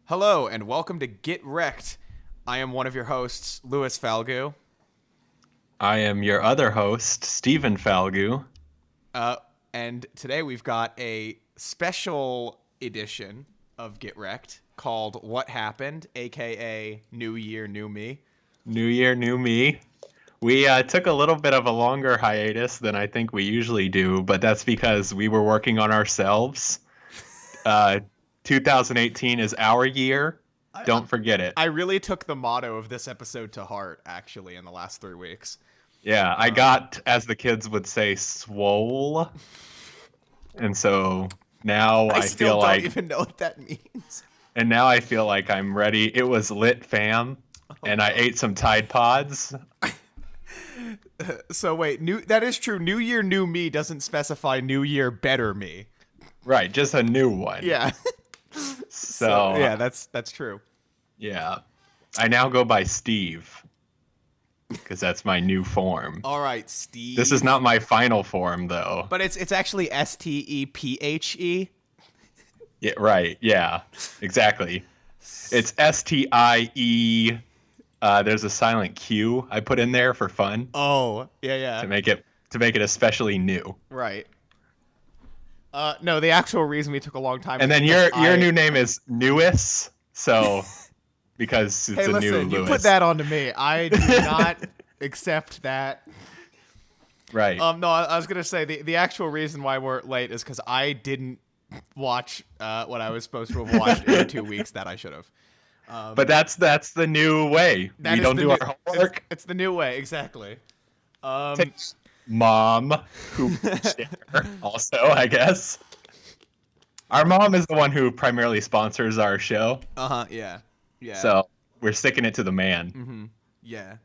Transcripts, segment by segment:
Hello and welcome to Get Recc'd. I am one of your hosts, Louis Falgu. I am your other host, Stephen Falgu. And today we've got a special edition of Get Recc'd called What Happened, aka New Year, New Me. New year, new me. We took a little bit of a longer hiatus than I think we usually do, but that's because we were working on ourselves. 2018 is our year. Don't forget it. I really took the motto of this episode to heart, actually, in the last 3 weeks. Yeah, I got, as the kids would say, swole. And so now I still feel don't like, even know what that means. and now I feel like I'm ready. It was lit, fam. And I ate some Tide Pods. So wait, that is true. New Year, New Me doesn't specify New Year, Better Me. Right, just a new one. Yeah. So yeah, that's true. Yeah. I now go by Steve because that's my new form. All right, Steve. This is not my final form, though. But it's actually Stephe. Yeah, right. Yeah, exactly. It's STIE. There's a silent Q I put in there for fun. Oh, yeah. To make it especially new. Right. No, the actual reason we took a long time. And then your new name is Newis, so because it's hey, a new listen, you Lewis. put that onto me. I do not accept that. Right. No, I was gonna say the actual reason why we're late is because I didn't watch what I was supposed to have watched in the 2 weeks that I should have. But that's the new way. We don't do our homework. It's the new way, exactly. Mom, who also, I guess. Our mom is the one who primarily sponsors our show. Yeah. So we're sticking it to the man. Mm-hmm. Yeah.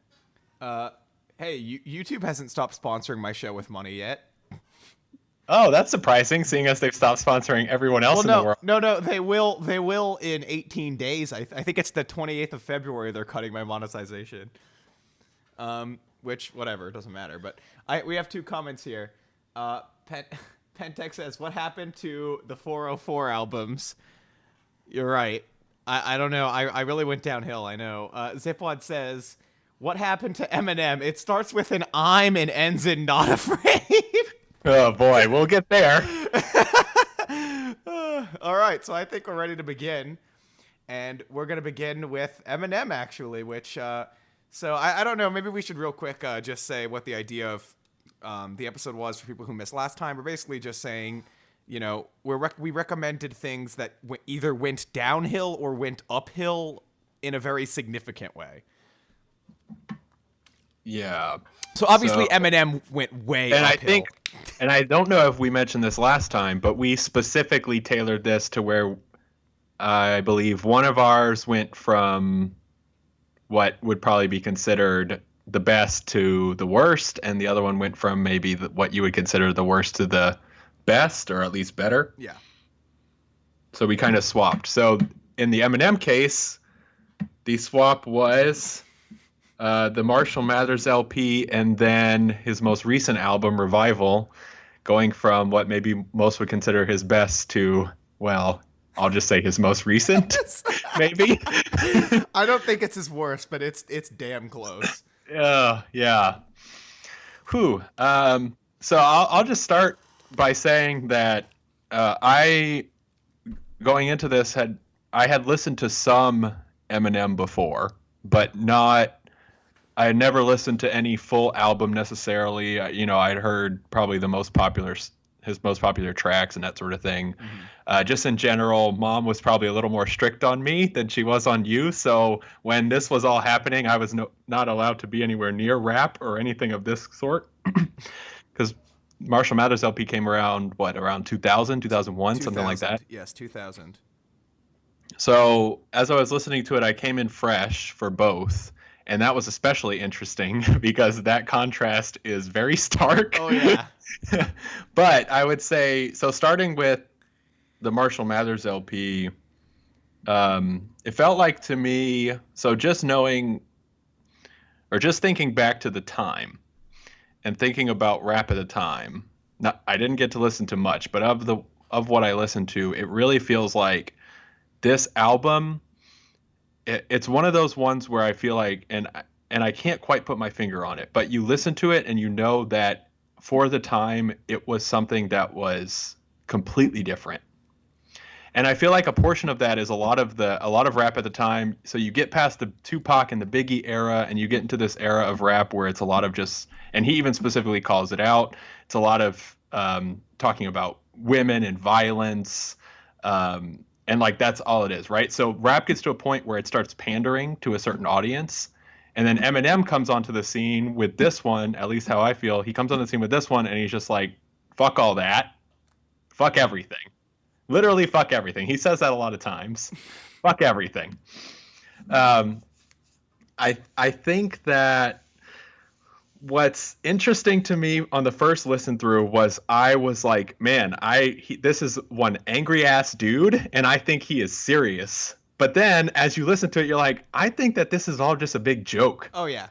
Hey, YouTube hasn't stopped sponsoring my show with money yet. Oh, that's surprising, seeing as they've stopped sponsoring everyone else in the world. No, they will in 18 days. I think it's the 28th of February they're cutting my monetization. Which, whatever, it doesn't matter. But we have 2 comments here. Pentex says, what happened to the 404 albums? You're right. I don't know. I really went downhill, I know. Zipwad says, what happened to Eminem? It starts with an I'm and ends in not afraid. Oh, boy, we'll get there. All right, so I think we're ready to begin. And we're going to begin with Eminem, actually, which... So I don't know. Maybe we should real quick just say what the idea of the episode was for people who missed last time. We're basically just saying, you know, we recommended things that either went downhill or went uphill in a very significant way. Yeah. So obviously Eminem went way uphill. And I don't know if we mentioned this last time, but we specifically tailored this to where I believe one of ours went from what would probably be considered the best to the worst, and the other one went from maybe what you would consider the worst to the best, or at least better. Yeah. So we kind of swapped. So in the Eminem case, the swap was the Marshall Mathers LP and then his most recent album, Revival, going from what maybe most would consider his best to, well, I'll just say his most recent, maybe. I don't think it's his worst, but it's damn close. Yeah. Whew. So I'll just start by saying that going into this, I had listened to some Eminem before, but I had never listened to any full album necessarily. I'd heard probably his most popular tracks and that sort of thing. Mm-hmm. Just in general, Mom was probably a little more strict on me than she was on you. So when this was all happening, I was not allowed to be anywhere near rap or anything of this sort. Because Marshall Mathers LP came around 2000, 2001, something like that. Yes, 2000. So as I was listening to it, I came in fresh for both. And that was especially interesting because that contrast is very stark. Oh, yeah. But I would say, so starting with the Marshall Mathers LP, it felt like to me, so just knowing, or just thinking back to the time and thinking about rap at the time, I didn't get to listen to much, but of what I listened to, it really feels like this album it's one of those ones where I feel like, and I can't quite put my finger on it, but you listen to it and you know that for the time it was something that was completely different. And I feel like a portion of that is a lot of rap at the time. So you get past the Tupac and the Biggie era, and you get into this era of rap where it's a lot of just, and he even specifically calls it out. It's a lot of talking about women and violence, and like that's all it is, right? So rap gets to a point where it starts pandering to a certain audience, and then Eminem comes onto the scene with this one. At least how I feel, he comes on the scene with this one, and he's just like, "Fuck all that, fuck everything." Literally, fuck everything. He says that a lot of times. Fuck everything. I think that what's interesting to me on the first listen through was I was like, man, this is one angry ass dude, and I think he is serious. But then, as you listen to it, you're like, I think that this is all just a big joke. Oh yeah.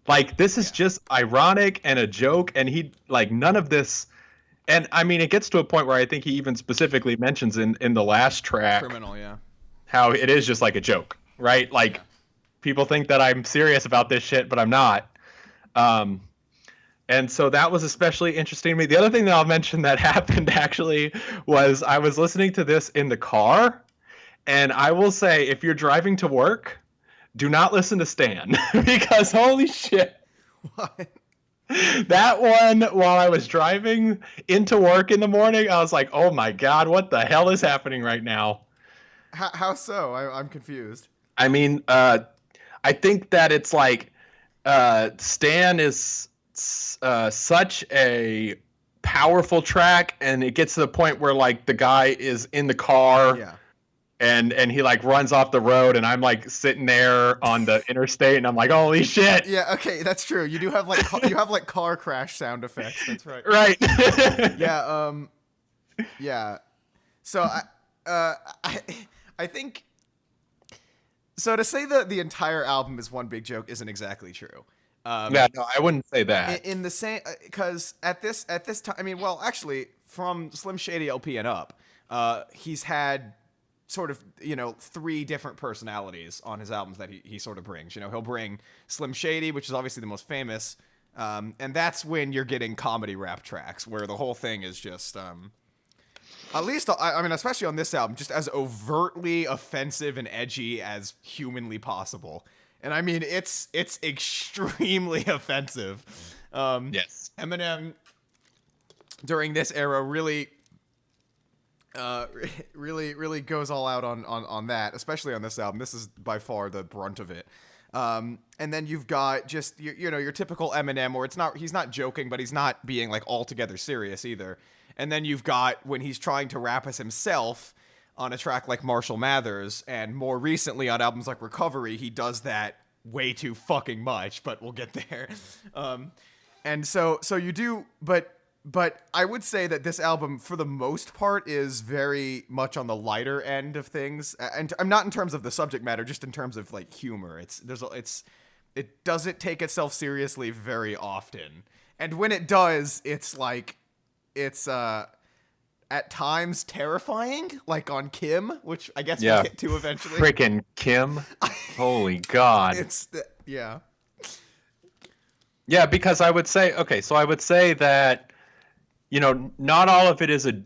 Like this is just ironic and a joke, and he like none of this. And I mean, it gets to a point where I think he even specifically mentions in the last track, Criminal, yeah, how it is just like a joke, right? Like people think that I'm serious about this shit, but I'm not. And so that was especially interesting to me. The other thing that I'll mention that happened actually was I was listening to this in the car, and I will say, if you're driving to work, do not listen to Stan because holy shit. What? That one, while I was driving into work in the morning, I was like, oh my God, what the hell is happening right now? How so? I'm confused. I mean, I think that it's like Stan is such a powerful track, and it gets to the point where like the guy is in the car. Yeah. And he like runs off the road, and I'm like sitting there on the interstate, and I'm like, holy shit. Yeah, okay, that's true. You do have like car crash sound effects. That's right. Right. Yeah. Yeah. So I think so to say that the entire album is one big joke isn't exactly true. Yeah, no, I wouldn't say that. In the same, because at this time, I mean, well, actually, from Slim Shady LP and up, he's had sort of, 3 different personalities on his albums that he sort of brings. He'll bring Slim Shady, which is obviously the most famous, and that's when you're getting comedy rap tracks where the whole thing is just, at least, I mean, especially on this album, just as overtly offensive and edgy as humanly possible. And I mean, it's extremely offensive. Yes. Eminem during this era really goes all out on that, especially on this album. This is by far the brunt of it. And then you've got just your typical Eminem, where he's not joking, but he's not being like altogether serious either. And then you've got when he's trying to rap as himself on a track like Marshall Mathers, and more recently on albums like Recovery, he does that way too fucking much, but we'll get there. And so you do, but I would say that this album, for the most part, is very much on the lighter end of things. And I'm not in terms of the subject matter, just in terms of like humor. It doesn't take itself seriously very often. And when it does, it's like, it's at times terrifying, like on Kim, which I guess we'll get to eventually. Frickin' Kim. Holy God. Yeah. Yeah, because I would say that, not all of it is a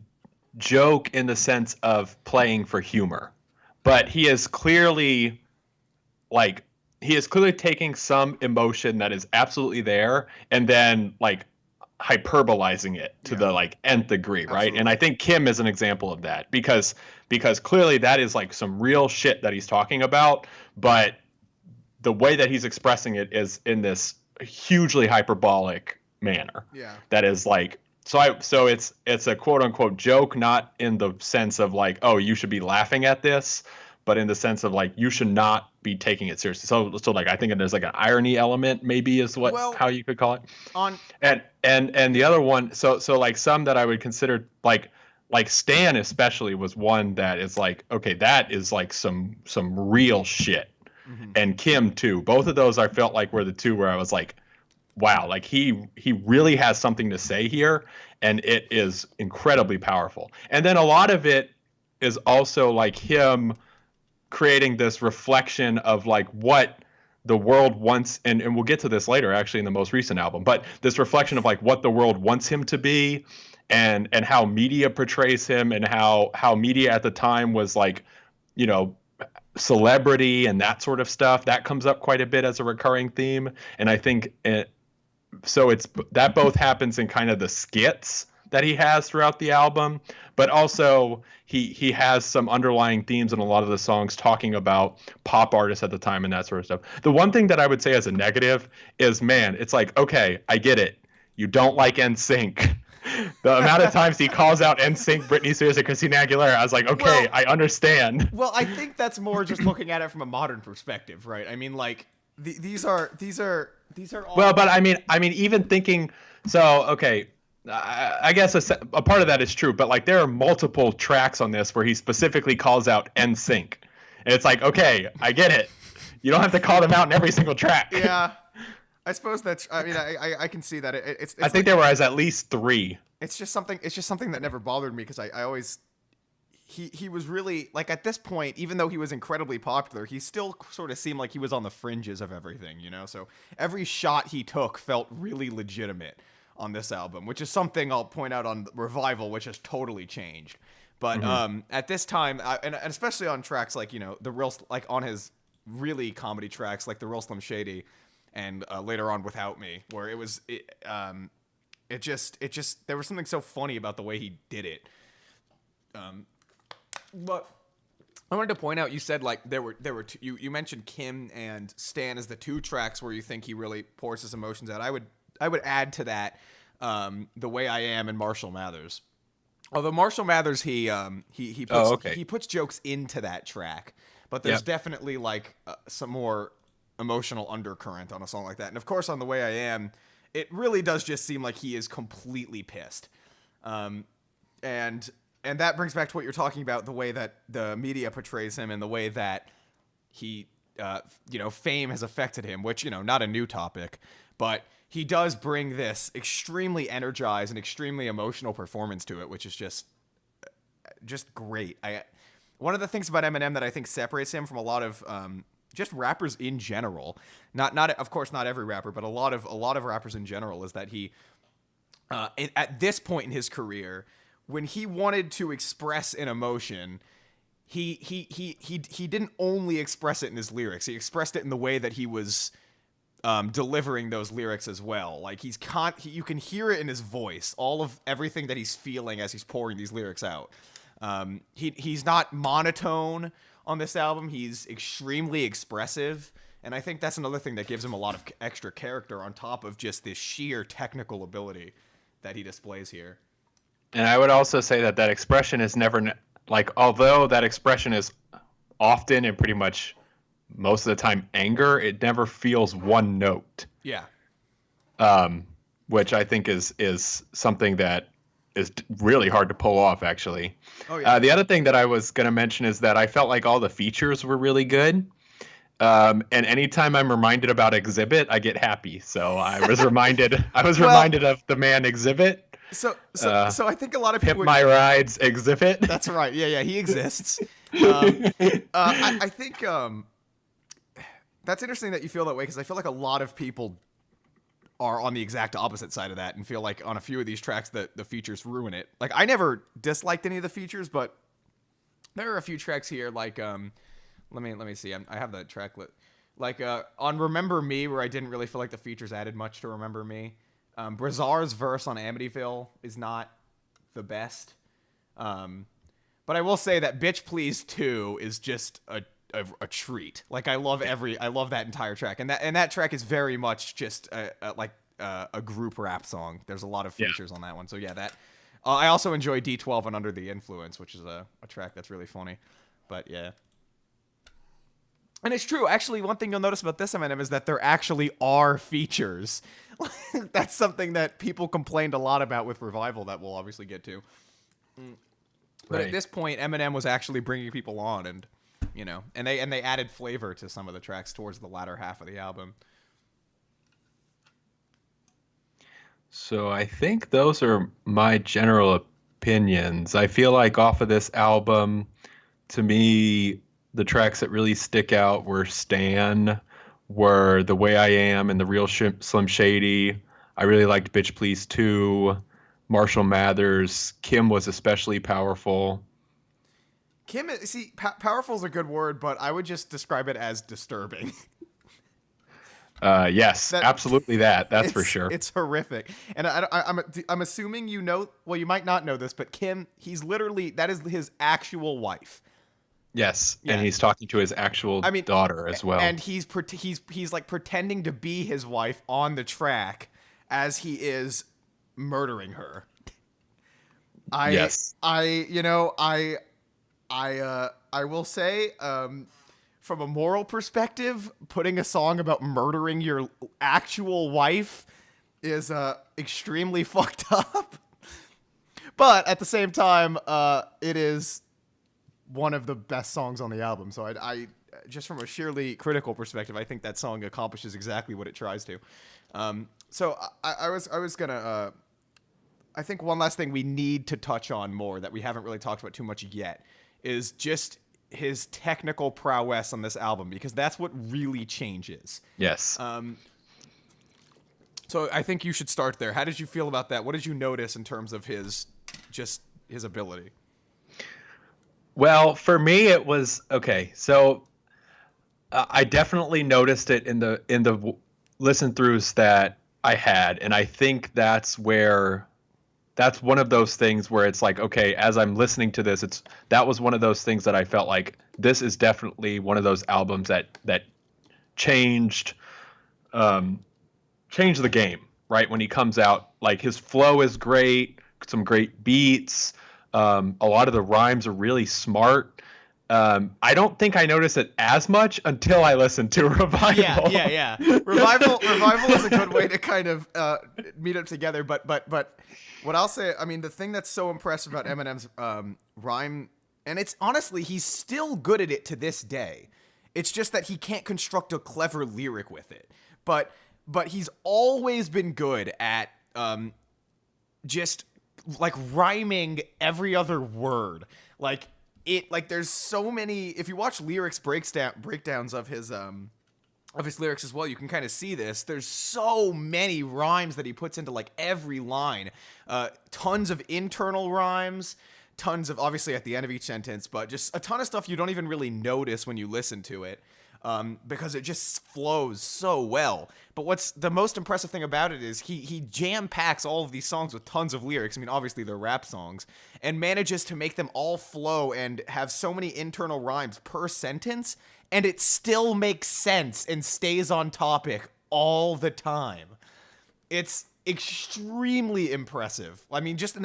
joke in the sense of playing for humor, but he is clearly taking some emotion that is absolutely there and then like hyperbolizing it to the like nth degree, right? Absolutely. And I think Kim is an example of that because clearly that is like some real shit that he's talking about, but the way that he's expressing it is in this hugely hyperbolic manner. Yeah. That is like so it's a quote unquote joke, not in the sense of like, oh, you should be laughing at this, but in the sense of like you should not be taking it seriously. So like I think there's like an irony element, maybe is how you could call it. And the other one, so like some that I would consider like Stan especially was one that is like, okay, that is like some real shit. Mm-hmm. And Kim too. Both of those I felt like were the two where I was like, wow, like he really has something to say here, and it is incredibly powerful. And then a lot of it is also like him creating this reflection of like what the world wants, and we'll get to this later actually in the most recent album, but this reflection of like what the world wants him to be, and how media portrays him, and how media at the time was like, you know, celebrity and that sort of stuff. That comes up quite a bit as a recurring theme. And I think so it's that both happens in kind of the skits that he has throughout the album, but also he has some underlying themes in a lot of the songs talking about pop artists at the time and that sort of stuff. The one thing that I would say as a negative is, man, it's like, okay, I get it. You don't like NSYNC. The amount of times he calls out NSYNC, Britney Spears, and Christina Aguilera, I was like, okay, well, I understand. Well, I think that's more just looking at it from a modern perspective, right? I mean, like these are all. Well, but I mean, even thinking, so okay, I guess a part of that is true, but like there are multiple tracks on this where he specifically calls out NSYNC, and it's like, okay, I get it. You don't have to call them out in every single track. Yeah. I suppose that's. I mean, I can see that. It's I think there was at least 3. It's just something. It's just something that never bothered me because I always. He was really like at this point, even though he was incredibly popular, he still sort of seemed like he was on the fringes of everything, you know. So every shot he took felt really legitimate on this album, which is something I'll point out on Revival, which has totally changed. But at this time, and especially on tracks like, you know, the real, like on his really comedy tracks like the Real Slim Shady. And later on, Without Me, where it just there was something so funny about the way he did it. But I wanted to point out, you said like there were two, you mentioned Kim and Stan as the 2 tracks where you think he really pours his emotions out. I would add to that The Way I Am and Marshall Mathers. Although Marshall Mathers he puts jokes into that track, but there's definitely like some more emotional undercurrent on a song like that. And of course on The Way I Am, it really does just seem like he is completely pissed. And that brings back to what you're talking about, the way that the media portrays him and the way that he, you know, fame has affected him, which, you know, not a new topic, but he does bring this extremely energized and extremely emotional performance to it, which is just great. One of the things about Eminem that I think separates him from a lot of, just rappers in general, not of course not every rapper, but a lot of rappers in general, is that he at this point in his career, when he wanted to express an emotion, he didn't only express it in his lyrics. He expressed it in the way that he was delivering those lyrics as well. Like you can hear it in his voice, all of everything that he's feeling as he's pouring these lyrics out. He's not monotone on this album. He's extremely expressive, and I think that's another thing that gives him a lot of extra character on top of just this sheer technical ability that he displays here. And I would also say that expression is never, like, although that expression is often and pretty much most of the time anger, it never feels one note. Yeah. Which I think is something that is really hard to pull off, actually. Oh, yeah. The other thing that I was going to mention is that I felt like all the features were really good. And anytime I'm reminded about Exhibit, I get happy. So I was reminded reminded of the man Exhibit. So I think a lot of people Pimp My Ride's Exhibit. That's right. Yeah, he exists. I think that's interesting that you feel that way, because I feel like a lot of people are on the exact opposite side of that and feel like on a few of these tracks that the features ruin it. Like, I never disliked any of the features, but there are a few tracks here, like let me see. I have the track lit. Like on Remember Me, where I didn't really feel like the features added much to Remember Me. Brazar's verse on Amityville is not the best. But I will say that Bitch Please 2 is just a treat. Like, I love that entire track, and that track is very much just a group rap song. There's a lot of features on that one. So yeah, that I also enjoy D12 and Under the Influence, which is a track that's really funny. But yeah. And it's true. Actually, one thing you'll notice about this Eminem is that there actually are features. That's something that people complained a lot about with Revival that we'll obviously get to. But at this point, Eminem was actually bringing people on, and you know, and they added flavor to some of the tracks towards the latter half of the album. So I think those are my general opinions. I feel like off of this album, to me, The tracks that really stick out were Stan, were The Way I Am, and The Real Slim Shady. I really liked Bitch Please 2, Marshall Mathers. Kim was especially powerful. Kim, see, powerful is a good word, but I would just describe it as disturbing. Yes, That absolutely that. That's for sure. It's horrific, and I'm assuming you know. Well, you might not know this, but Kim, that is his actual wife. Yes, Yeah. and he's talking to his actual daughter as well. And he's like pretending to be his wife on the track as he is murdering her. Yes. I will say, from a moral perspective, putting a song about murdering your actual wife is extremely fucked up. But at the same time, it is one of the best songs on the album. So I just from a sheerly critical perspective, I think that song accomplishes exactly what it tries to. So I was gonna. I think one last thing we need to touch on more that we haven't really talked about too much yet is just his technical prowess on this album, because that's what really changes. Yes. So I think you should start there. How did you feel about that? What did you notice in terms of his ability? Well, for me, it was okay. So I definitely noticed it in the listen throughs that I had, and I think that's one of those things where it's like, okay, as I'm listening to this, that was one of those things that I felt like this is definitely one of those albums that changed the game, right? When he comes out, like his flow is great, some great beats. A lot of the rhymes are really smart. I don't think I noticed it as much until I listened to Revival. Yeah. Revival is a good way to kind of meet up together. But what I'll say, I mean, the thing that's so impressive about Eminem's rhyme, and it's honestly, he's still good at it to this day. It's just that he can't construct a clever lyric with it. But he's always been good at just like rhyming every other word. Like there's so many, if you watch lyrics breakdowns of his lyrics as well, you can kind of see this. There's so many rhymes that he puts into like every line. Tons of internal rhymes, tons of, obviously at the end of each sentence, but just a ton of stuff you don't even really notice when you listen to it. Because it just flows so well. But what's the most impressive thing about it is he jam packs all of these songs with tons of lyrics. I mean, obviously they're rap songs, and manages to make them all flow and have so many internal rhymes per sentence, and it still makes sense and stays on topic all the time. It's extremely impressive. I mean, just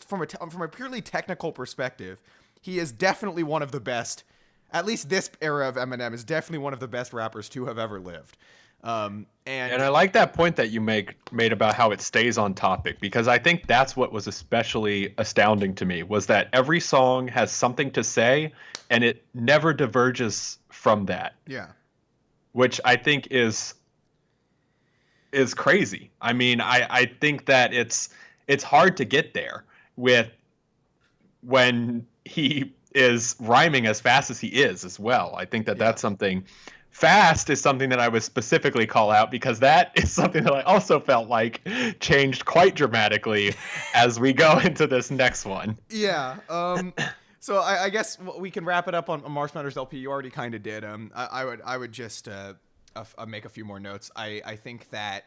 from a purely technical perspective, he is definitely one of the best. At least this era of Eminem is definitely one of the best rappers to have ever lived. And I like that point that you made about how it stays on topic, because I think that's what was especially astounding to me, was that every song has something to say and it never diverges from that. Yeah. Which I think is crazy. I mean, I think that it's hard to get there when he is rhyming as fast as he is as well. I think that's something. Fast is something that I would specifically call out, because that is something that I also felt like changed quite dramatically as we go into this next one. Yeah. So I guess we can wrap it up on Marshall Mathers LP. You already kind of did. I would just make a few more notes. I think that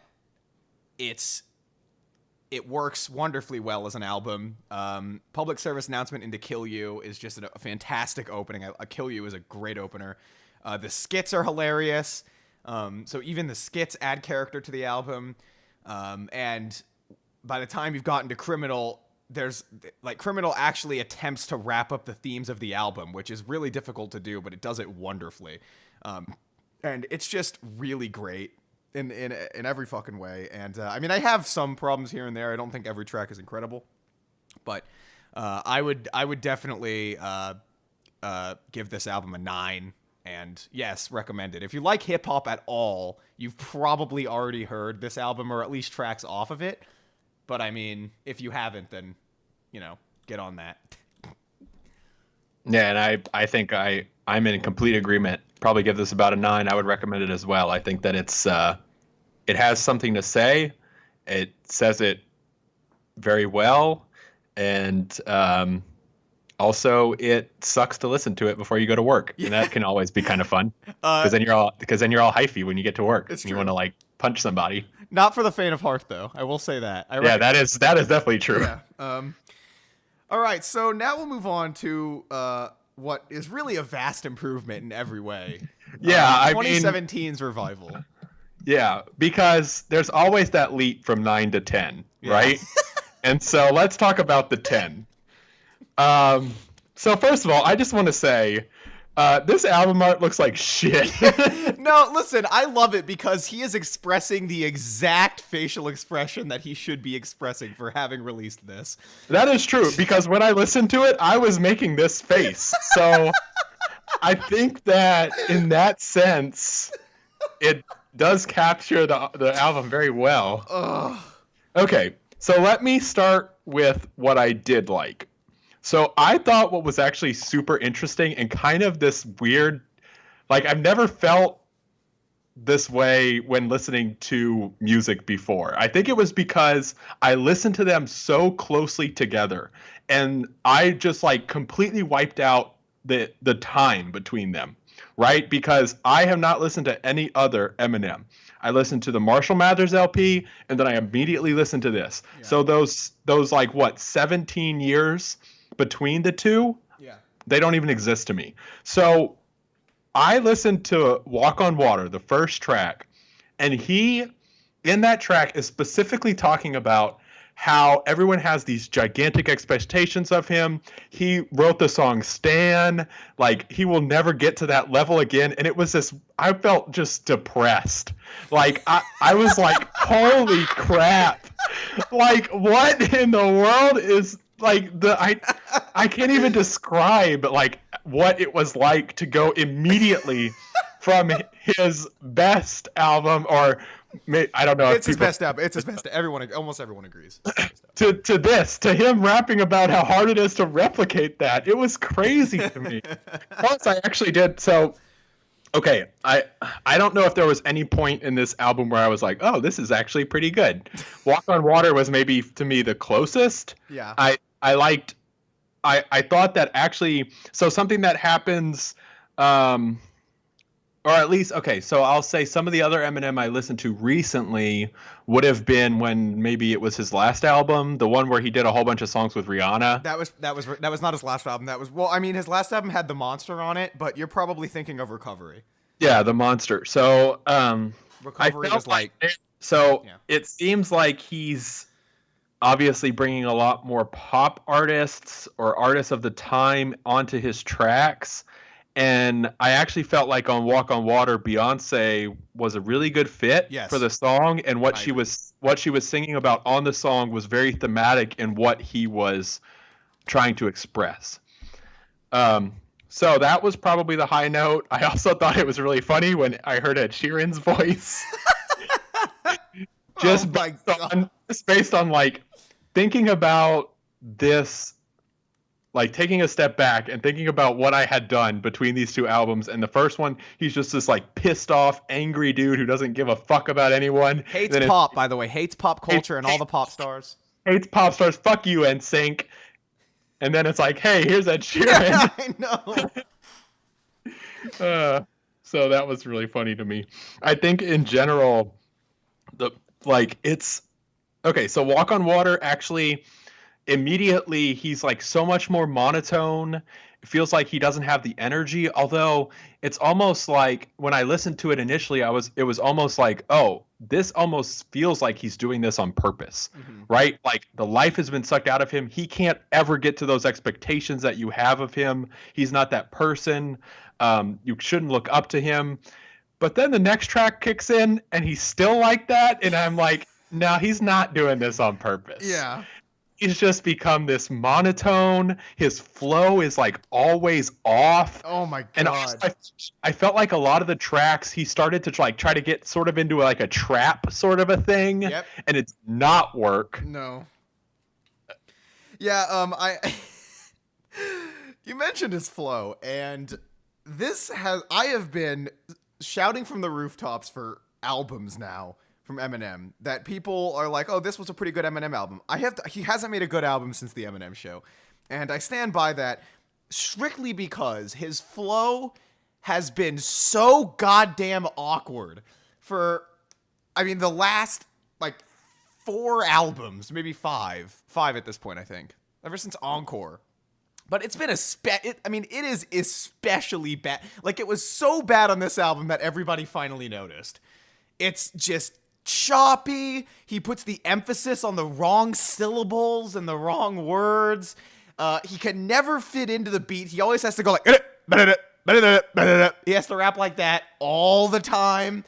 it works wonderfully well as an album. Public Service Announcement into Kill You is just a fantastic opening. Kill You is a great opener. The skits are hilarious. So even the skits add character to the album. And by the time you've gotten to Criminal, Criminal actually attempts to wrap up the themes of the album, which is really difficult to do, but it does it wonderfully. And it's just really great in every fucking way. And I mean, I have some problems here and there. I don't think every track is incredible, but I would definitely give this album a 9. And yes, recommend it. If you like hip hop at all, you've probably already heard this album, or at least tracks off of it. But I mean, if you haven't, then get on that. Yeah, and I think I I'm in complete agreement. Probably give this about a 9. I would recommend it as well. I think that it has something to say. It says it very well, and also it sucks to listen to it before you go to work, and that can always be kind of fun because then you're all hyphy when you get to work. It's and you true. want to like punch somebody. Not for the faint of heart, though. I will say that. Yeah, that is definitely true. Yeah. All right, so now we'll move on to what is really a vast improvement in every way. Yeah, I mean, 2017's revival. Yeah, because there's always that leap from 9 to 10, Yeah. right? And so let's talk about the 10. So first of all, I just want to say, this album art looks like shit. No, listen, I love it because he is expressing the exact facial expression that he should be expressing for having released this. That is true, because when I listened to it, I was making this face. So I think that in that sense, it does capture the album very well. Ugh. Okay, so let me start with what I did like. So I thought what was actually super interesting and kind of this weird, like I've never felt this way when listening to music before. I think it was because I listened to them so closely together, and I just like completely wiped out the time between them, right? Because I have not listened to any other Eminem. I listened to the Marshall Mathers LP, and then I immediately listened to this. Yeah. So those like what 17 years between the two, Yeah. they don't even exist to me. So I listened to Walk on Water, the first track, and he, in that track, is specifically talking about how everyone has these gigantic expectations of him. He wrote the song Stan, like he will never get to that level again. And it was this, I felt just depressed. Like I was like, holy crap. Like what in the world is like I can't even describe like what it was like to go immediately from his best album, or I don't know. It's his best album. It's his best. Almost everyone agrees. To him rapping about how hard it is to replicate that. It was crazy to me. Plus, I actually did. So, okay, I don't know if there was any point in this album where I was like, oh, this is actually pretty good. Walk on Water was maybe to me the closest. Yeah. I liked. I thought that actually. So something that happens. Or at least, okay, so I'll say some of the other Eminem I listened to recently would have been when maybe it was his last album, the one where he did a whole bunch of songs with Rihanna. That was not his last album. His last album had The Monster on it, but you're probably thinking of Recovery. Yeah, The Monster. So, Recovery was like so yeah. It seems like he's obviously bringing a lot more pop artists or artists of the time onto his tracks. And I actually felt like on Walk on Water, Beyonce was a really good fit for the song, and what she was singing about on the song was very thematic in what he was trying to express. So that was probably the high note. I also thought it was really funny when I heard Ed Sheeran's voice. Just based on like thinking about this. Like taking a step back and thinking about what I had done between these two albums. And the first one, he's just this like pissed off, angry dude who doesn't give a fuck about anyone. Hates pop, by the way. Hates pop culture and all the pop stars. Hates pop stars. Fuck you, NSYNC. And then it's like, hey, here's Ed Sheeran. Yeah, I know. So that was really funny to me. I think in general, it's okay. So Walk on Water actually. Immediately he's like so much more monotone. It feels like he doesn't have the energy, although it's almost like when I listened to it initially, it was almost like, oh, this almost feels like he's doing this on purpose, right? Like the life has been sucked out of him. He can't ever get to those expectations that you have of him. He's not that person. You shouldn't look up to him. But then the next track kicks in and he's still like that. And I'm like, no, he's not doing this on purpose. Yeah. He's just become this monotone. His flow is like always off. Oh my god! And I felt like a lot of the tracks he started to try to get sort of into like a trap sort of a thing, and it's not work. No. Yeah. You mentioned his flow, and I have been shouting from the rooftops for albums now from Eminem that people are like, oh, this was a pretty good Eminem album. He hasn't made a good album since the Eminem Show, and I stand by that strictly because his flow has been so goddamn awkward for, I mean, the last like 4 albums, maybe five at this point, I think, ever since Encore. But it's been it is especially bad. Like, it was so bad on this album that everybody finally noticed. It's just choppy. He puts the emphasis on the wrong syllables and the wrong words. He can never fit into the beat. He always has to go like, he has to rap like that all the time.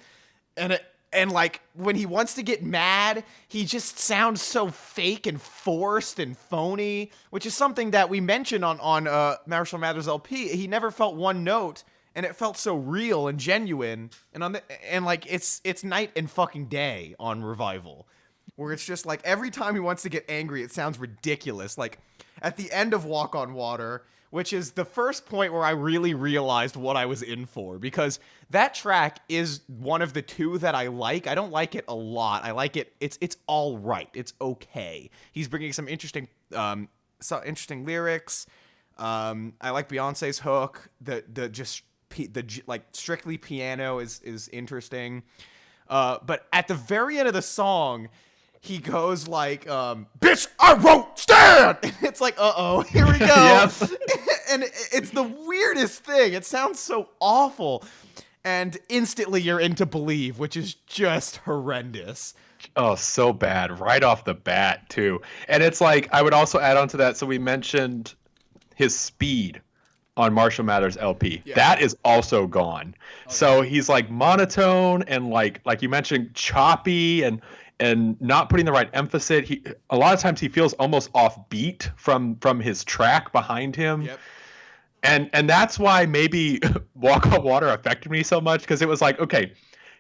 And like, when he wants to get mad, he just sounds so fake and forced and phony, which is something that we mentioned on Marshall Mathers LP. He never felt one note, and it felt so real and genuine. And like, it's night and fucking day on Revival, where it's just like every time he wants to get angry, it sounds ridiculous. Like at the end of Walk on Water, which is the first point where I really realized what I was in for, because that track is one of the 2 that I like. I don't like it a lot. I like it. It's all right. It's okay. He's bringing some interesting lyrics. I like Beyonce's hook. The like strictly piano is interesting. But at the very end of the song, he goes like, bitch, I won't stand! It's like, uh-oh, here we go. Yep. And it's the weirdest thing. It sounds so awful. And instantly you're into Believe, which is just horrendous. Oh, so bad. Right off the bat, too. And it's like, I would also add on to that, so we mentioned his speed on Marshall Mathers LP. Yeah. That is also gone. Okay. So he's like monotone and like you mentioned, choppy and not putting the right emphasis. A lot of times he feels almost offbeat from his track behind him. Yep. And that's why maybe Walk on Water affected me so much, because it was like, okay,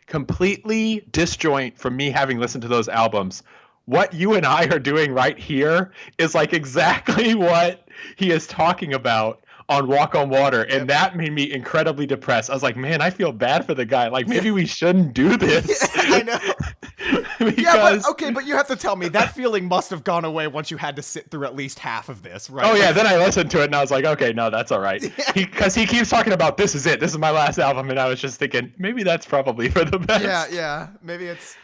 completely disjoint from me having listened to those albums. What you and I are doing right here is like exactly what he is talking about on Walk on Water, and that made me incredibly depressed. I was like, man, I feel bad for the guy. Like, maybe we shouldn't do this. I know. Yeah, but you have to tell me that feeling must have gone away once you had to sit through at least half of this, right? Oh yeah, then I listened to it and I was like, okay, no, that's all right. Because he keeps talking about this is it, this is my last album, and I was just thinking maybe that's probably for the best. Yeah, maybe it's.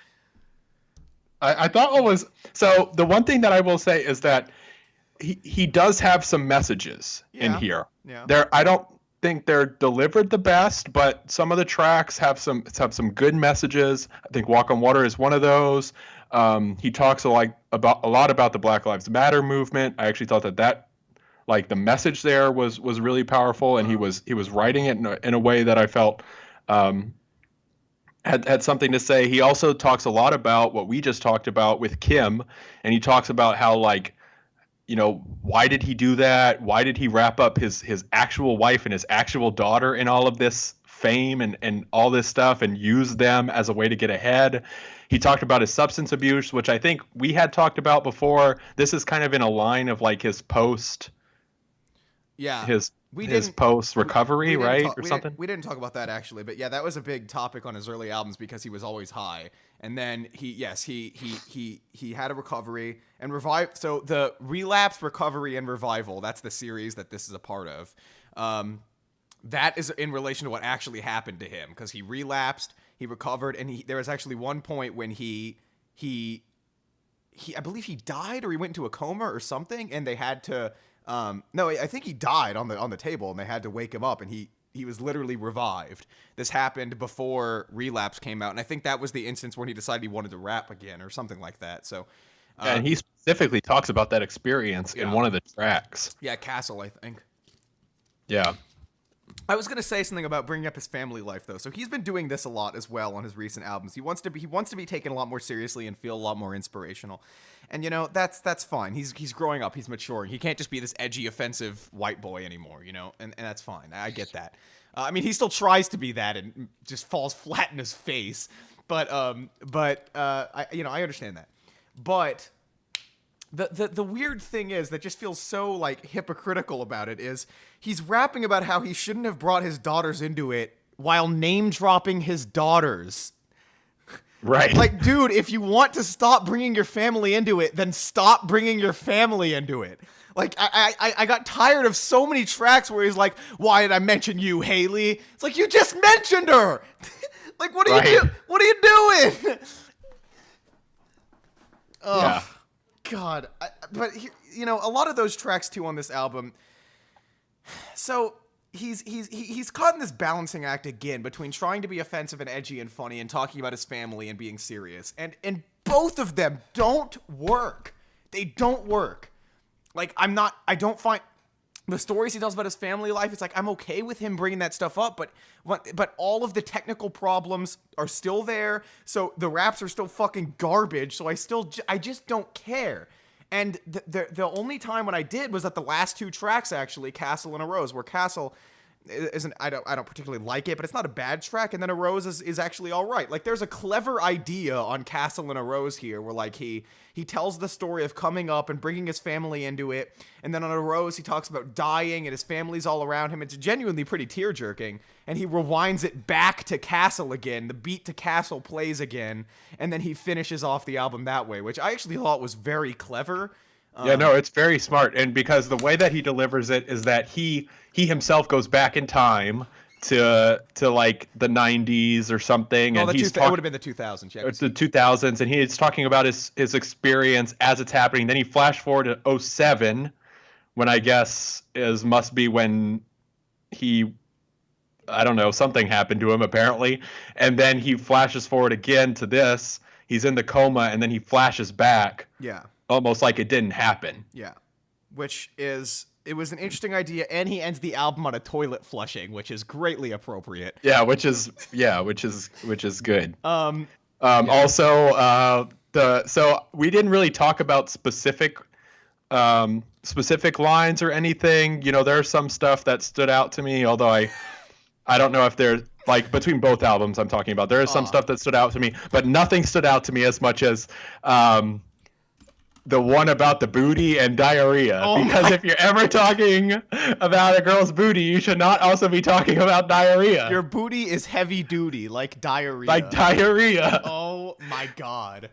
I thought what was so the one thing that I will say is that he does have some messages in here. Yeah. I don't think they're delivered the best, but some of the tracks have some good messages. I think Walk on Water is one of those. He talks a lot about the Black Lives Matter movement. I actually thought that like the message there was really powerful, and he was writing it in a way that I felt had something to say. He also talks a lot about what we just talked about with Kim, and he talks about how, like, you know, why did he do that? Why did he wrap up his actual wife and his actual daughter in all of this fame and all this stuff and use them as a way to get ahead? He talked about his substance abuse, which I think we had talked about before. This is kind of in a line of like his post. Yeah. His post recovery, right? Or something. We didn't talk about that actually, but yeah, that was a big topic on his early albums because he was always high. And then he had a recovery and revive. So the Relapse, Recovery, and Revival, that's the series that this is a part of. That is in relation to what actually happened to him, because he relapsed, he recovered, and there was actually one point when he I believe he died, or he went into a coma or something, and they had to no, I think he died on the table, and they had to wake him up, and he was literally revived. This happened before Relapse came out, and I think that was the instance when he decided he wanted to rap again or something like that. So, and he specifically talks about that experience in one of the tracks. Yeah, Castle, I think. Yeah. I was gonna say something about bringing up his family life though. So he's been doing this a lot as well on his recent albums. He wants to be taken a lot more seriously and feel a lot more inspirational. And you know, that's fine. He's growing up. He's maturing. He can't just be this edgy, offensive white boy anymore. You know, and that's fine. I get that. I mean, he still tries to be that and just falls flat in his face. But I understand that. But The weird thing is that just feels so like hypocritical about it is he's rapping about how he shouldn't have brought his daughters into it while name dropping his daughters. Right. Like, dude, if you want to stop bringing your family into it, then stop bringing your family into it. Like, I got tired of so many tracks where he's like, why did I mention you, Haley? It's like, you just mentioned her. Like, what are you doing? What are you doing? Oh, yeah. God. But, you know, a lot of those tracks, too, on this album. So he's caught in this balancing act again between trying to be offensive and edgy and funny and talking about his family and being serious. And both of them don't work. They don't work. Like, I don't find the stories he tells about his family life, it's like, I'm okay with him bringing that stuff up, but all of the technical problems are still there, so the raps are still fucking garbage, so I just don't care. And the only time when I did was at the last two tracks, actually, Castle and A Rose, where Castle isn't, I don't particularly like it, but it's not a bad track, and then A Rose is actually all right. Like, there's a clever idea on Castle and A Rose here, where like he tells the story of coming up and bringing his family into it, and then on A Rose he talks about dying and his family's all around him. It's genuinely pretty tear-jerking, and he rewinds it back to Castle again. The beat to Castle plays again, and then he finishes off the album that way, which I actually thought was very clever. Yeah, no, it's very smart, and because the way that he delivers it is that he himself goes back in time to like the 90s or something, and it would have been the 2000s. Yeah, it's the 2000s, and he's talking about his experience as it's happening. Then he flash forward to 2007, when I guess must be when he, I don't know, something happened to him apparently, and then he flashes forward again to this. He's in the coma, and then he flashes back. Yeah. Almost like it didn't happen. Yeah. It was an interesting idea, and he ends the album on a toilet flushing, which is greatly appropriate. Yeah, which is good. Yeah. Also, so we didn't really talk about specific lines or anything. You know, there's some stuff that stood out to me, although I don't know if there's, like, between both albums I'm talking about, there is some stuff that stood out to me, but nothing stood out to me as much as the one about the booty and diarrhea. Because if you're ever talking about a girl's booty, you should not also be talking about diarrhea. Your booty is heavy duty, like diarrhea. Like diarrhea. Oh my God.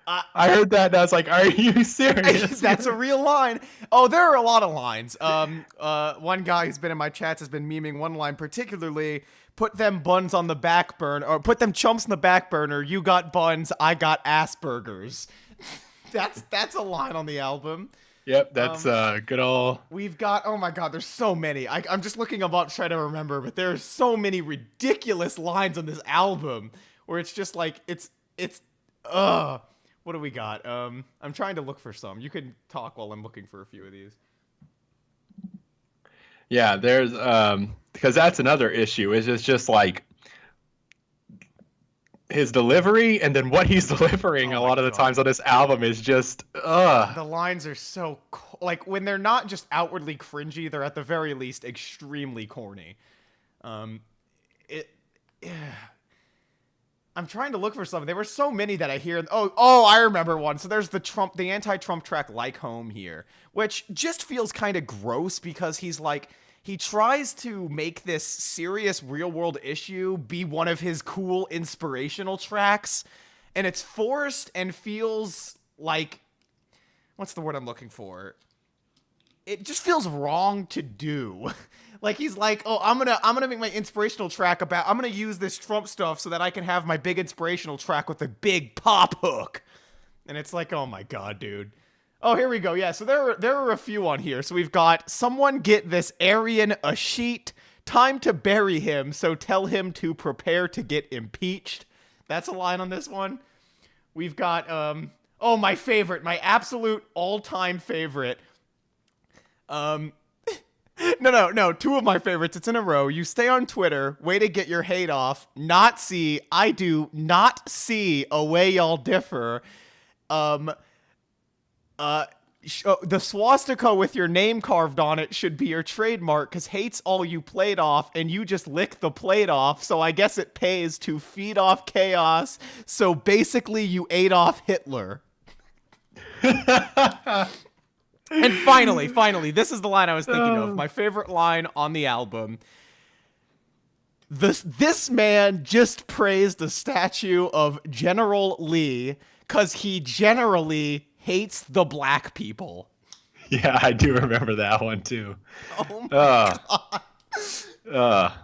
I heard that and I was like, are you serious? That's a real line. Oh, there are a lot of lines. One guy who's been in my chats has been memeing one line particularly. Put them buns on the back burner, or put them chumps in the back burner. You got buns, I got Asperger's. That's a line on the album. Yep, that's good old. We've got, oh my God, there's so many. I'm just looking about trying to remember, but there's so many ridiculous lines on this album where it's just like, it's what do we got? I'm trying to look for some. You can talk while I'm looking for a few of these. Yeah, there's because that's another issue. It's just like his delivery, and then what he's delivering a lot of the times on this album is just The lines are so like, when they're not just outwardly cringy, they're at the very least extremely corny. I'm trying to look for some. There were so many that I hear. Oh, I remember one. So there's the anti-Trump track "Like Home" here, which just feels kind of gross because he's like, he tries to make this serious real-world issue be one of his cool inspirational tracks, and it's forced and feels like, what's the word I'm looking for? It just feels wrong to do. Like, he's like, oh, I'm gonna make my inspirational track about, I'm gonna use this Trump stuff so that I can have my big inspirational track with a big pop hook. And it's like, oh my God, dude. Oh, here we go. Yeah, so there are a few on here. So we've got, someone get this Aryan a sheet, time to bury him, so tell him to prepare to get impeached. That's a line on this one. We've got, oh, my favorite, my absolute all-time favorite. No, two of my favorites. It's in a row. You stay on Twitter, way to get your hate off. Not see, I do not see a way y'all differ. The swastika with your name carved on it should be your trademark, because hate's all you played off, and you just lick the plate off, so I guess it pays to feed off chaos. So basically, you ate off Hitler. And finally, this is the line I was thinking of. My favorite line on the album. This man just praised the statue of General Lee because he generally hates the black people. Yeah, I do remember that one too. Oh my god.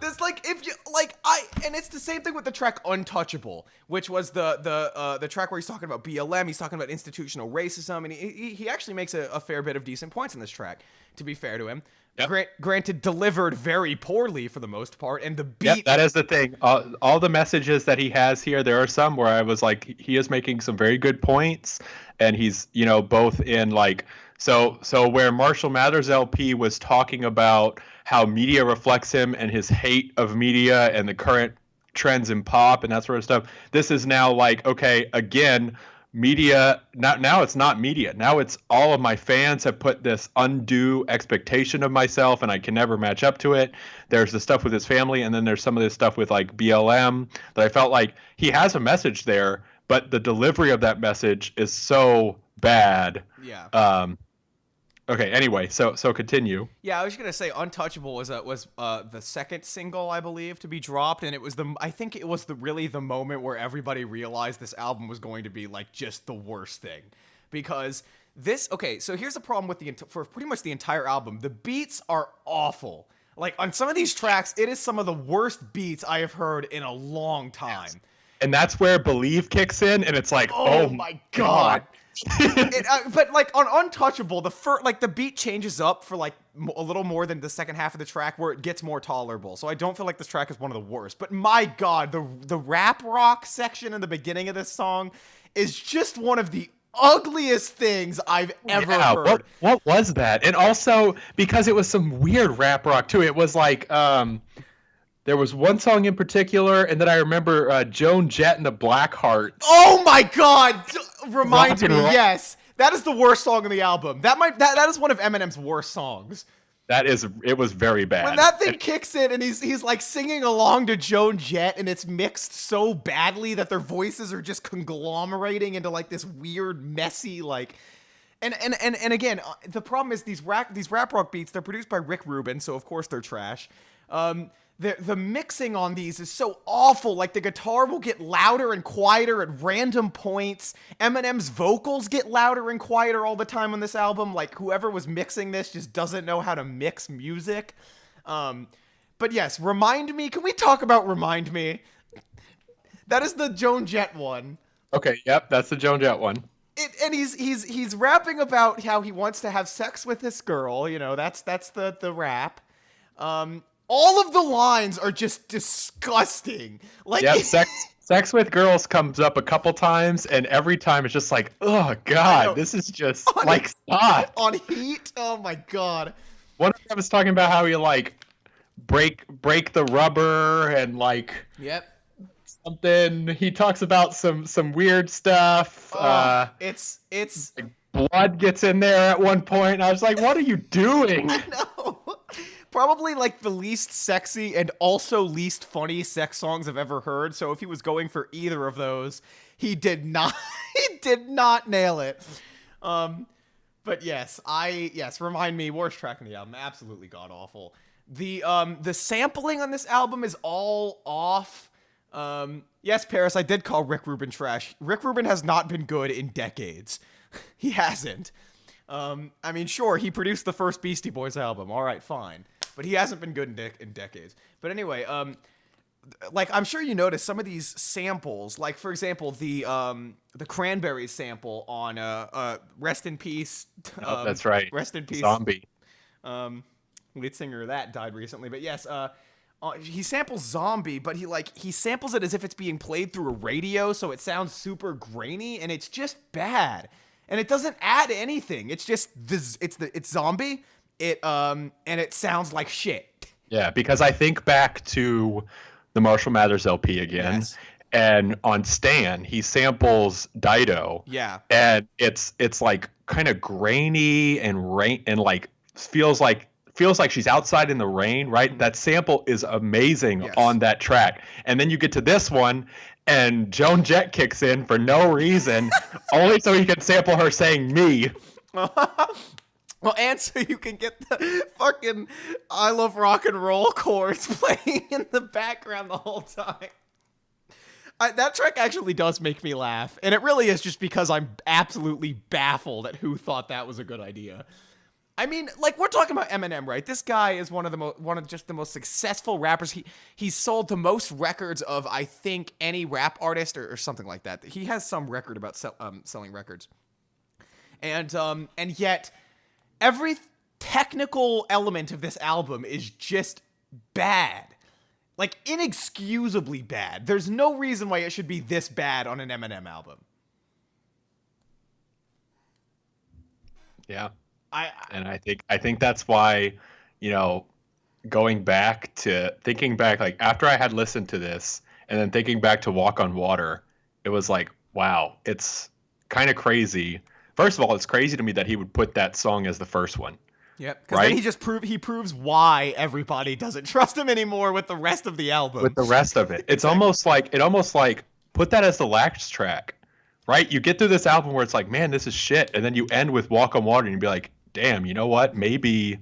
There's like if you like and it's the same thing with the track Untouchable, which was the track where he's talking about BLM, he's talking about institutional racism, and he actually makes a fair bit of decent points in this track, to be fair to him. Yep. Granted, delivered very poorly for the most part, and the beat. Yep, that is the thing. All the messages that he has here, there are some where I was like, he is making some very good points, and he's, you know, both in like, so where Marshall Mathers LP was talking about how media reflects him and his hate of media and the current trends in pop and that sort of stuff. This is now like, okay, again, media, now it's not media. Now it's all of my fans have put this undue expectation of myself and I can never match up to it. There's the stuff with his family, and then there's some of this stuff with like BLM that I felt like he has a message there, but the delivery of that message is so bad. Yeah. Okay, anyway, so continue. Yeah, I was gonna say Untouchable was the second single, I believe, to be dropped, and I think it was really the moment where everybody realized this album was going to be like just the worst thing, because so here's the problem with for pretty much the entire album. The beats are awful. Like on some of these tracks, it is some of the worst beats I have heard in a long time. Yes. And that's where Believe kicks in, and it's like, oh my god. But like on Untouchable, the beat changes up for like a little more than the second half of the track, where it gets more tolerable. So I don't feel like this track is one of the worst. But my god, the rap rock section in the beginning of this song is just one of the ugliest things I've ever heard. What was that? And also because it was some weird rap rock too. It was like there was one song in particular, and then I remember Joan Jett and the Blackhearts. Oh my god! Remind me, yes. That is the worst song on the album. That is one of Eminem's worst songs. It was very bad. When that thing kicks in and he's like singing along to Joan Jett, and it's mixed so badly that their voices are just conglomerating into like this weird, messy like. And again, the problem is these rap rock beats. They're produced by Rick Rubin, so of course they're trash. The mixing on these is so awful. Like the guitar will get louder and quieter at random points. Eminem's vocals get louder and quieter all the time on this album. Like whoever was mixing this just doesn't know how to mix music. But yes, Remind Me. Can we talk about Remind Me? That is the Joan Jett one. Okay, yep, that's the Joan Jett one. And he's rapping about how he wants to have sex with this girl. You know, that's the rap. All of the lines are just disgusting. Like, yeah, sex with girls comes up a couple times, and every time it's just like, oh god, this is just like stop. On Heat, oh my god. One of them was talking about how he like break the rubber and like something. He talks about some weird stuff. It's like blood gets in there at one point. And I was like, what are you doing? I know. Probably like the least sexy and also least funny sex songs I've ever heard. So if he was going for either of those, he did not nail it. But yes, Remind Me, worst track on the album, absolutely god awful. The sampling on this album is all off. Yes, Paris, I did call Rick Rubin trash. Rick Rubin has not been good in decades. He hasn't. I mean, sure, he produced the first Beastie Boys album. All right, fine. But he hasn't been good in decades. But anyway, like I'm sure you noticed some of these samples, like for example, the Cranberries sample on Rest in Peace. That's right. Rest in Peace. Zombie. Lead singer of that died recently. But yes, he samples Zombie, but he samples it as if it's being played through a radio, so it sounds super grainy, and it's just bad. And it doesn't add anything. It's just it's Zombie. And it sounds like shit. Yeah, because I think back to the Marshall Mathers LP again, and on Stan he samples Dido. Yeah, and it's like kind of grainy and like feels like feels like she's outside in the rain, right? That sample is amazing Yes. on that track. And then you get to this one, and Joan Jett kicks in for no reason, only so he can sample her saying me. Well, and so you can get the fucking I Love Rock and Roll chorus playing in the background the whole time. That track actually does make me laugh, and it really is just because I'm absolutely baffled at who thought that was a good idea. I mean, like, we're talking about Eminem, right? This guy is one of the most successful rappers. He's sold the most records of, I think, any rap artist or something like that. He has some record about selling records, and yet every technical element of this album is just bad. Like, inexcusably bad. There's no reason why it should be this bad on an Eminem album. Yeah. I think that's why, you know, thinking back, like after I had listened to this and then thinking back to Walk on Water, it was like, wow, it's kind of crazy. First of all, it's crazy to me that he would put that song as the first one. Yep, because then he proves why everybody doesn't trust him anymore with the rest of the album. With the rest of it, it's almost like put that as the last track, right? You get through this album where it's like, man, this is shit, and then you end with Walk on Water, and you be like, damn, you know what? Maybe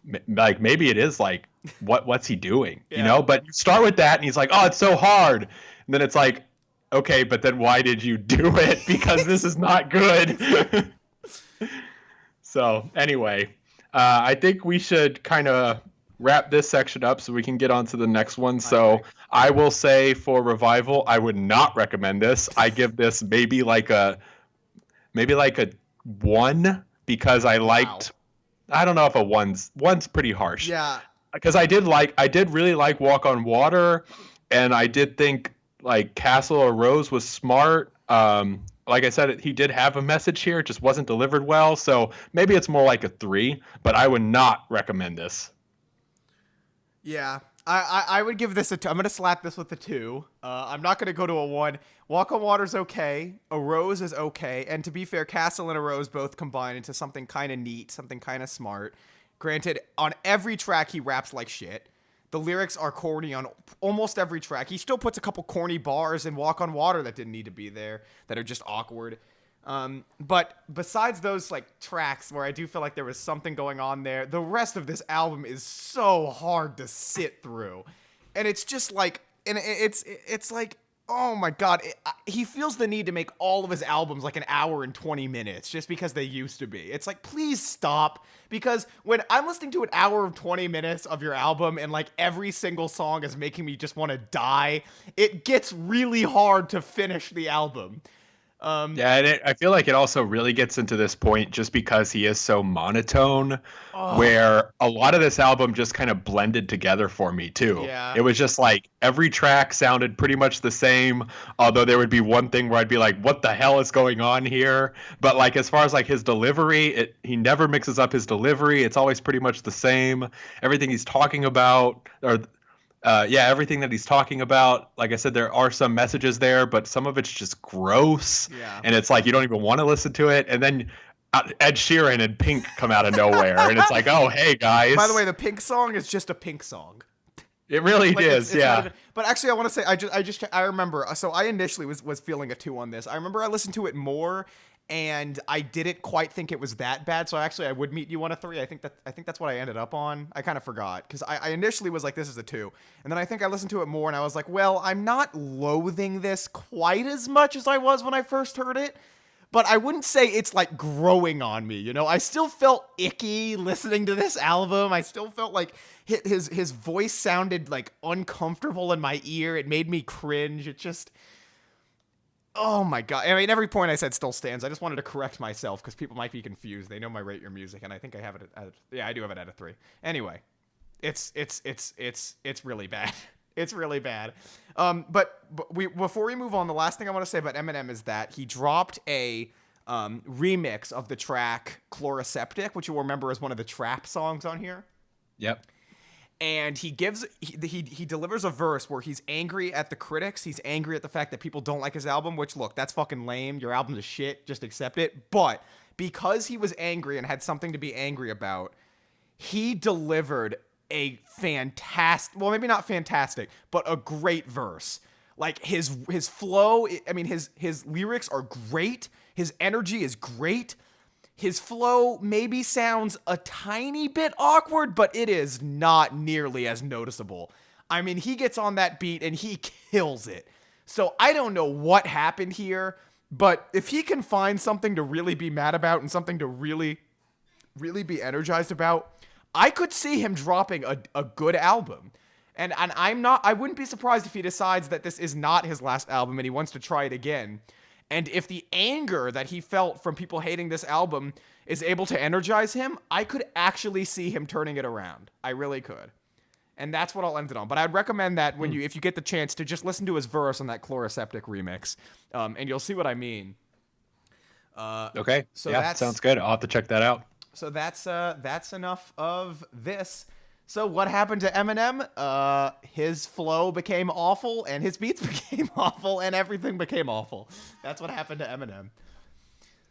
it is like, what's he doing? Yeah. You know? But you start with that, and he's like, oh, it's so hard, and then it's like, okay, but then why did you do it? Because this is not good. So anyway, I think we should kind of wrap this section up so we can get on to the next one. So I will say for Revival, I would not recommend this. I give this maybe like a 1 because I liked. Wow. I don't know if a one's pretty harsh. Yeah. Because I did really like Walk on Water, and I did think like Castle or Rose was smart. Like I said, he did have a message here. It just wasn't delivered well. So maybe it's more like a 3, but I would not recommend this. Yeah, I would give this a 2. I'm going to slap this with a 2. I'm not going to go to a 1. Walk on Water's okay. A Rose is okay. And to be fair, Castle and a Rose both combine into something kind of neat, something kind of smart. Granted, on every track, he raps like shit. The lyrics are corny on almost every track. He still puts a couple corny bars in Walk on Water that didn't need to be there, that are just awkward. But besides those like tracks where I do feel like there was something going on there, the rest of this album is so hard to sit through. And it's just like, and it's like, oh my God, he feels the need to make all of his albums like an hour and 20 minutes just because they used to be. It's like, please stop. Because when I'm listening to an hour of 20 minutes of your album and like every single song is making me just want to die, it gets really hard to finish the album. Yeah, and I feel like it also really gets into this point just because he is so monotone, where a lot of this album just kind of blended together for me too. Yeah. It was just like every track sounded pretty much the same, although there would be one thing where I'd be like, what the hell is going on here? But like as far as like his delivery, he never mixes up his delivery. It's always pretty much the same. Everything he's talking about, everything that he's talking about, like I said, there are some messages there, but some of it's just gross. Yeah. And it's like you don't even want to listen to it. And then Ed Sheeran and Pink come out of nowhere, and it's like, oh, hey guys. By the way, the Pink song is just a Pink song. It really is, yeah. Even, but actually, I want to say, I remember. So I initially was feeling a 2 on this. I remember I listened to it more, and I didn't quite think it was that bad. So I would meet you on a 3. I think that's what I ended up on. I kind of forgot because I initially was like, this is a 2, and then I think I listened to it more, and I was like, well, I'm not loathing this quite as much as I was when I first heard it. But I wouldn't say it's like growing on me, you know? I still felt icky listening to this album. I still felt like his voice sounded like uncomfortable in my ear. It made me cringe. It just, oh my God. I mean, every point I said still stands. I just wanted to correct myself because people might be confused. They know my Rate Your Music, and I think I have it I do have it at a 3. Anyway, it's really bad. It's really bad. But before we move on, the last thing I want to say about Eminem is that he dropped a remix of the track Chloroseptic, which you'll remember is one of the trap songs on here. Yep. And he delivers a verse where he's angry at the critics. He's angry at the fact that people don't like his album, which, look, that's fucking lame. Your album's a shit. Just accept it. But because he was angry and had something to be angry about, he delivered a fantastic, well, maybe not fantastic, but a great verse. Like his flow, I mean, his lyrics are great. His energy is great. His flow maybe sounds a tiny bit awkward, but it is not nearly as noticeable. I mean, he gets on that beat and he kills it. So I don't know what happened here, but if he can find something to really be mad about and something to really, really be energized about, I could see him dropping a good album. And I wouldn't be surprised if he decides that this is not his last album and he wants to try it again. And if the anger that he felt from people hating this album is able to energize him, I could actually see him turning it around. I really could. And that's what I'll end it on. But I'd recommend that if you get the chance to just listen to his verse on that Chloroseptic remix, and you'll see what I mean. Okay. So yeah, that sounds good. I'll have to check that out. So that's enough of this. So what happened to Eminem? His flow became awful, and his beats became awful, and everything became awful. That's what happened to Eminem.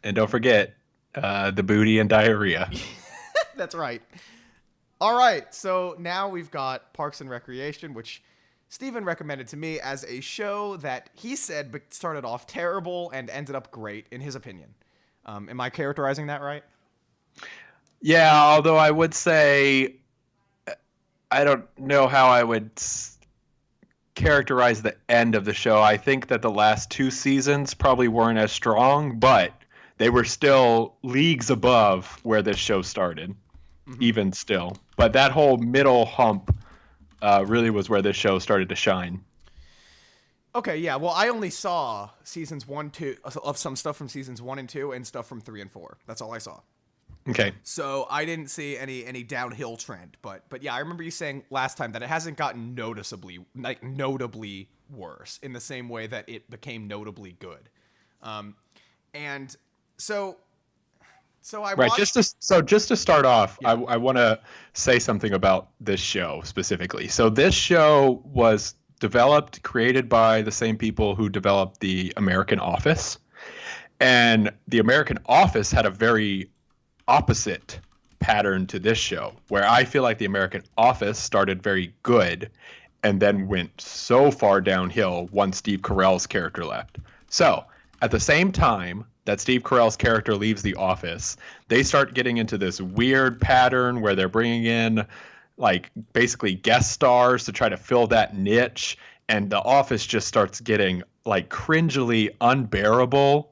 And don't forget the booty and diarrhea. That's right. All right, so now we've got Parks and Recreation, which Steven recommended to me as a show that he said started off terrible and ended up great, in his opinion. Am I characterizing that right? Yeah, although I would say I don't know how I would characterize the end of the show. I think that the last 2 seasons probably weren't as strong, but they were still leagues above where this show started, even still. But that whole middle hump really was where this show started to shine. Okay, yeah. Well, I only saw seasons 1, 2 of some stuff from seasons 1 and 2 and stuff from 3 and 4. That's all I saw. Okay. So I didn't see any downhill trend, but yeah, I remember you saying last time that it hasn't gotten notably worse in the same way that it became notably good. And so I right. watched... Just to start off, yeah. I want to say something about this show specifically. So this show was created by the same people who developed The American Office, and The American Office had a very opposite pattern to this show, where I feel like The American Office started very good and then went so far downhill once Steve Carell's character left. So at the same time that Steve Carell's character leaves The Office, they start getting into this weird pattern where they're bringing in like basically guest stars to try to fill that niche, and The Office just starts getting like cringily unbearable.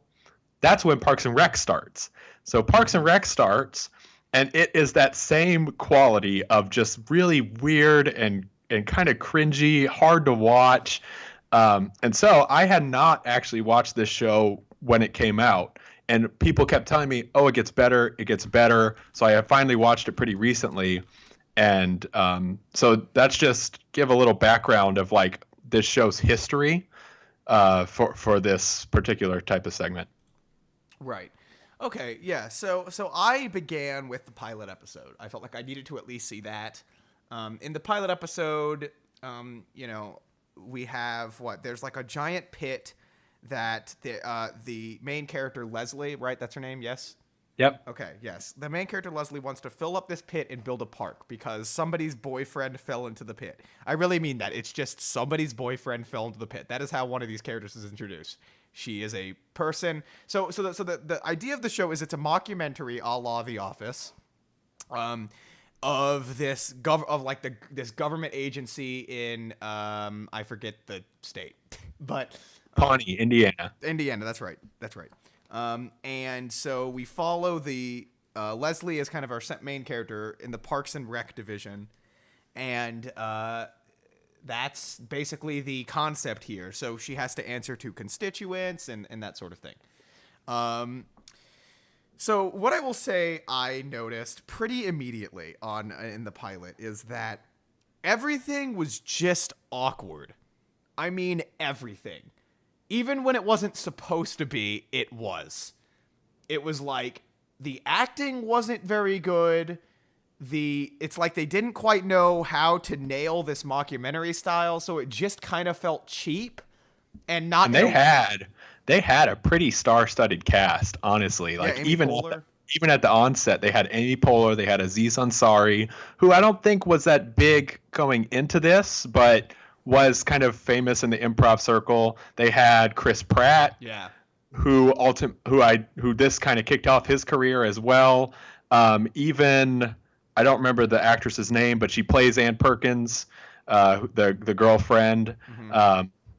That's when Parks and Rec starts. So Parks and Rec starts, and it is that same quality of just really weird and kind of cringy, hard to watch. And so I had not actually watched this show when it came out, and people kept telling me, oh, it gets better, it gets better. So I finally watched it pretty recently. And so that's just give a little background of like this show's history for this particular type of segment. Right. Okay, yeah. So I began with the pilot episode. I felt like I needed to at least see that. In the pilot episode, we have there's like a giant pit that the main character Leslie, right? That's her name, yes? Yep. Okay, yes. The main character Leslie wants to fill up this pit and build a park because somebody's boyfriend fell into the pit. I really mean that. It's just somebody's boyfriend fell into the pit. That is how one of these characters is introduced. She is a person. So the idea of the show is it's a mockumentary a la The Office, of this this government agency in I forget the state, but Pawnee, Indiana. Indiana, that's right. And so we follow the Leslie as kind of our main character in the Parks and Rec division, and that's basically the concept here. So she has to answer to constituents and that sort of thing. So what I will say I noticed pretty immediately in the pilot is that everything was just awkward. I mean, everything. Even when it wasn't supposed to be, it was. It was like the acting wasn't very good. It's like they didn't quite know how to nail this mockumentary style, so it just kind of felt cheap and not. And they had a pretty star-studded cast, honestly. Like Amy even Poehler. even at the onset, they had Amy Poehler, they had Aziz Ansari, who I don't think was that big going into this, but was kind of famous in the improv circle. They had Chris Pratt, Yeah. who this kind of kicked off his career as well. Even I don't remember the actress's name, but she plays Ann Perkins, the girlfriend.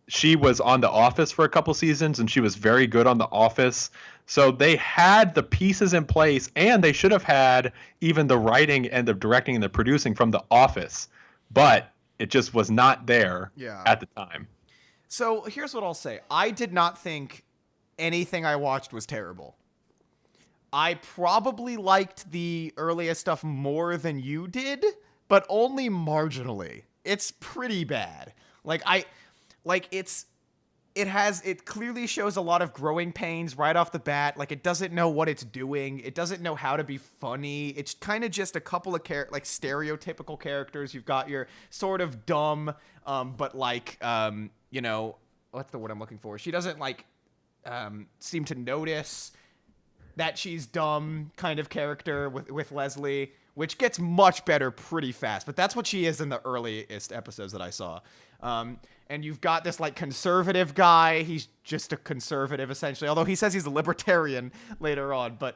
She was on The Office for a couple seasons, and she was very good on The Office. So they had the pieces in place, and they should have had even the writing and the directing and the producing from The Office, but it just was not there at the time. So here's what I'll say. I did not think anything I watched was terrible. I probably liked the earliest stuff more than you did, but only marginally. It's pretty bad. It clearly shows a lot of growing pains right off the bat. Like, it doesn't know what it's doing. It doesn't know how to be funny. It's kind of just a couple of stereotypical characters. You've got your sort of dumb, but you know, what's the word I'm looking for? She doesn't seem to notice that she's dumb kind of character with Leslie, which gets much better pretty fast. But that's what she is in the earliest episodes that I saw. And you've got this conservative guy. He's just a conservative essentially, although he says he's a libertarian later on. But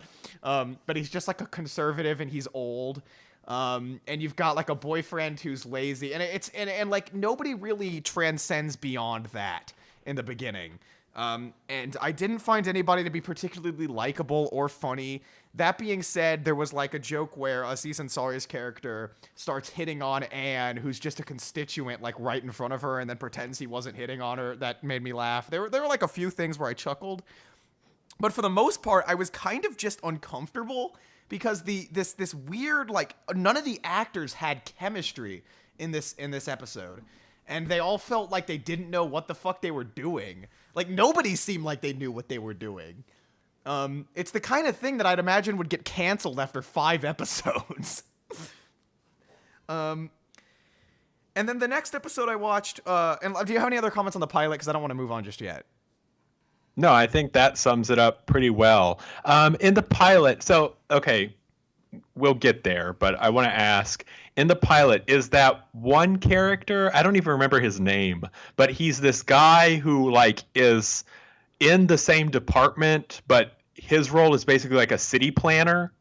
he's just a conservative, and he's old. And you've got a boyfriend who's lazy, and nobody really transcends beyond that in the beginning. And I didn't find anybody to be particularly likable or funny. That being said, there was a joke where Aziz Ansari's character starts hitting on Anne, who's just a constituent, right in front of her, and then pretends he wasn't hitting on her. That made me laugh. There were a few things where I chuckled, but for the most part, I was kind of just uncomfortable because this weird none of the actors had chemistry in this episode. And they all felt like they didn't know what the fuck they were doing. Nobody seemed like they knew what they were doing. It's the kind of thing that I'd imagine would get canceled after 5 episodes. And then the next episode I watched, and do you have any other comments on the pilot? Because I don't want to move on just yet. No, I think that sums it up pretty well. In the pilot, so, okay, we'll get there, but I want to ask, in the pilot, is that one character, I don't even remember his name, but he's this guy who is in the same department, but his role is basically a city planner.